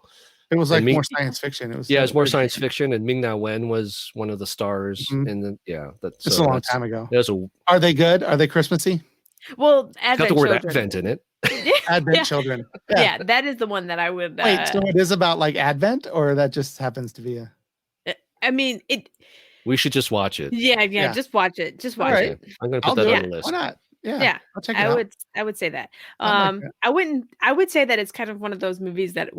It was like more science fiction. It was more science fiction, and Ming-Na Wen was one of the stars. And that's a long time ago. Are they good? Are they Christmassy? Well, Advent got the word Children. Advent in it. Advent Children. Yeah, that is the one that I would. Wait, so it is about like Advent, or that just happens to be a? I mean, it. We should just watch it. Yeah. Just watch it. Just watch it. I'm going to put that on the list. Why not? Yeah. I'll check it out. I would say that. I would say that it's kind of one of those movies that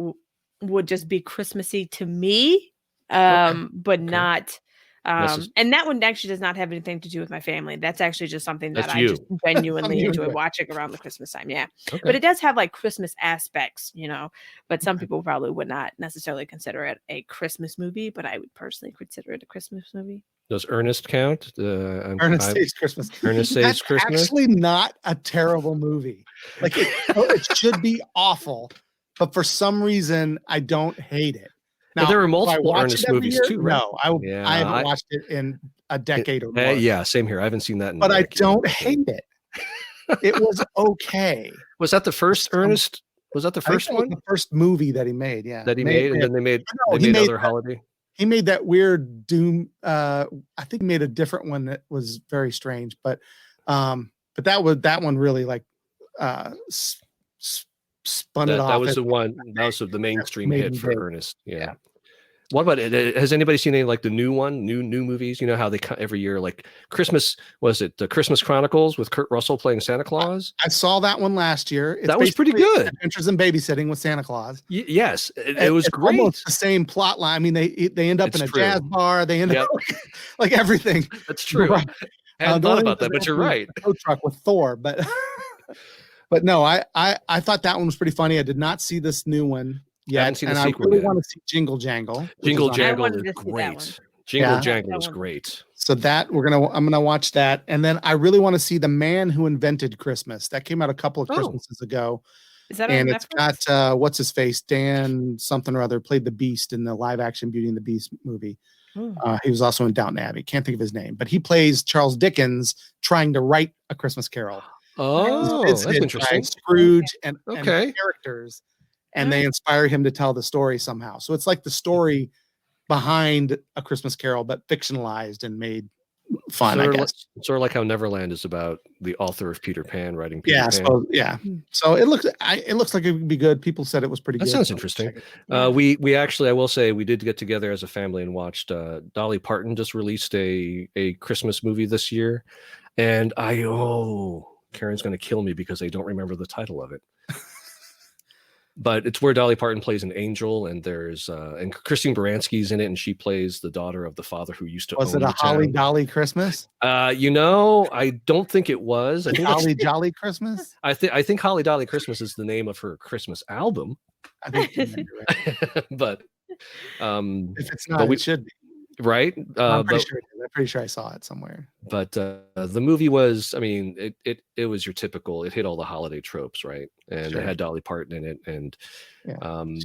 would just be Christmassy to me, but not. And that one actually does not have anything to do with my family. That's actually just something that I just genuinely enjoy watching around the Christmas time. Yeah. Okay. But it does have like Christmas aspects, but some people probably would not necessarily consider it a Christmas movie, but I would personally consider it a Christmas movie. Does Ernest count? Ernest Saves Christmas. Ernest Saves Christmas. That's actually not a terrible movie. Like it should be awful, but for some reason I don't hate it. Now, there are multiple Ernest movies too, right? No, I haven't watched it in a decade or more. Yeah, same here. I haven't seen that. But I don't hate it. It was okay. Was that the first Ernest? Was that the first one? The first movie that he made, yeah. That he made, and then they made another holiday. He made that weird Doom. I think he made a different one that was very strange, but that one really like spun it off. That was the one. That was the mainstream hit for Ernest. Yeah. What about it? Has anybody seen any like the new one, new movies? You know how they every year like Christmas, was it the Christmas Chronicles with Kurt Russell playing Santa Claus? I saw that one last year. That was pretty good. Adventures in Babysitting with Santa Claus. Yes, it was great. Almost the same plot line. I mean, they end up in a jazz bar. They end up like everything. That's true. I hadn't thought about that, but you're right. Tow truck with Thor, but but no, I thought that one was pretty funny. I did not see this new one yet, and I really want to see Jingle Jangle. Jingle Jangle is great. Jingle Jangle is great. So that I'm gonna watch that, and then I really want to see The Man Who Invented Christmas. That came out a couple of Christmases ago. Is that and it's got what's his face, Dan something or other, played the Beast in the live action Beauty and the Beast movie. He was also in Downton Abbey. Can't think of his name, but he plays Charles Dickens trying to write A Christmas Carol. Oh, that's interesting. Scrooge and characters, and they inspire him to tell the story somehow. So it's like the story behind A Christmas Carol, but fictionalized and made fun, I guess. Sort of like how Neverland is about the author of Peter Pan writing Peter Pan. So it looks like it would be good. People said it was pretty good. That sounds interesting. We actually, I will say, we did get together as a family and watched Dolly Parton just released a Christmas movie this year, and Karen's going to kill me because I don't remember the title of it. But it's where Dolly Parton plays an angel, and there's and Christine Baranski's in it, and she plays the daughter of the father who used to own the town. Was it a Holly Dolly Christmas? I don't think it was. I think Holly Jolly Christmas. I think Holly Dolly Christmas is the name of her Christmas album. I think you're right. But if it's not, it should be. Right? I'm pretty sure I saw it somewhere. But the movie was, I mean, it was your typical, it hit all the holiday tropes, right? And it had Dolly Parton in it, and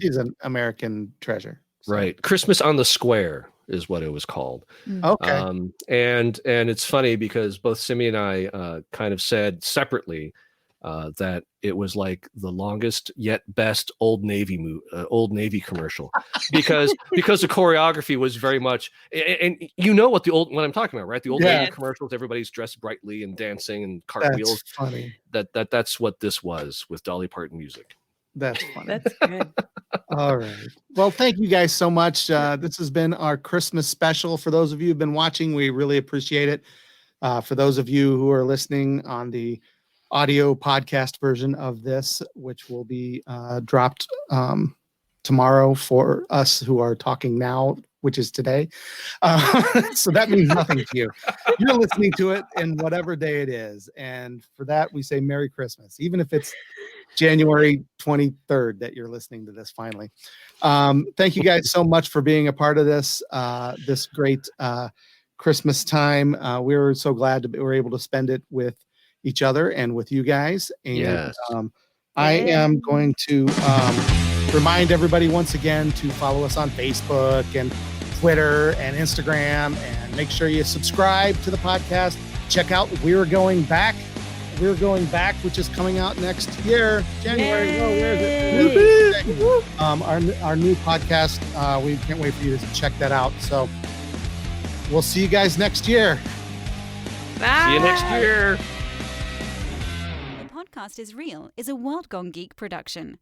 she's an American treasure. So. Right. Christmas on the Square is what it was called. Okay. And it's funny because both Simi and I kind of said separately that it was like the longest yet best Old Navy commercial because the choreography was very much, and you know what I'm talking about, right? The Old Navy commercials, everybody's dressed brightly and dancing and cartwheels. That's funny. That's what this was with Dolly Parton music. That's funny. That's good. All right. Well, thank you guys so much. This has been our Christmas special. For those of you who've been watching, we really appreciate it. For those of you who are listening on the audio podcast version of this, which will be dropped tomorrow for us who are talking now, which is today. So that means nothing to you. You're listening to it in whatever day it is. And for that, we say Merry Christmas, even if it's January 23rd that you're listening to this finally. Thank you guys so much for being a part of this great Christmas time. We were so glad we were able to spend it with each other and with you guys. And I am going to remind everybody once again to follow us on Facebook and Twitter and Instagram, and make sure you subscribe to the podcast. Check out We're Going Back, which is coming out next year, January. Where is it? Our new podcast. We can't wait for you to check that out. So we'll see you guys next year. Bye. See you next year. The Podcast is Real is a World Gone Geek production.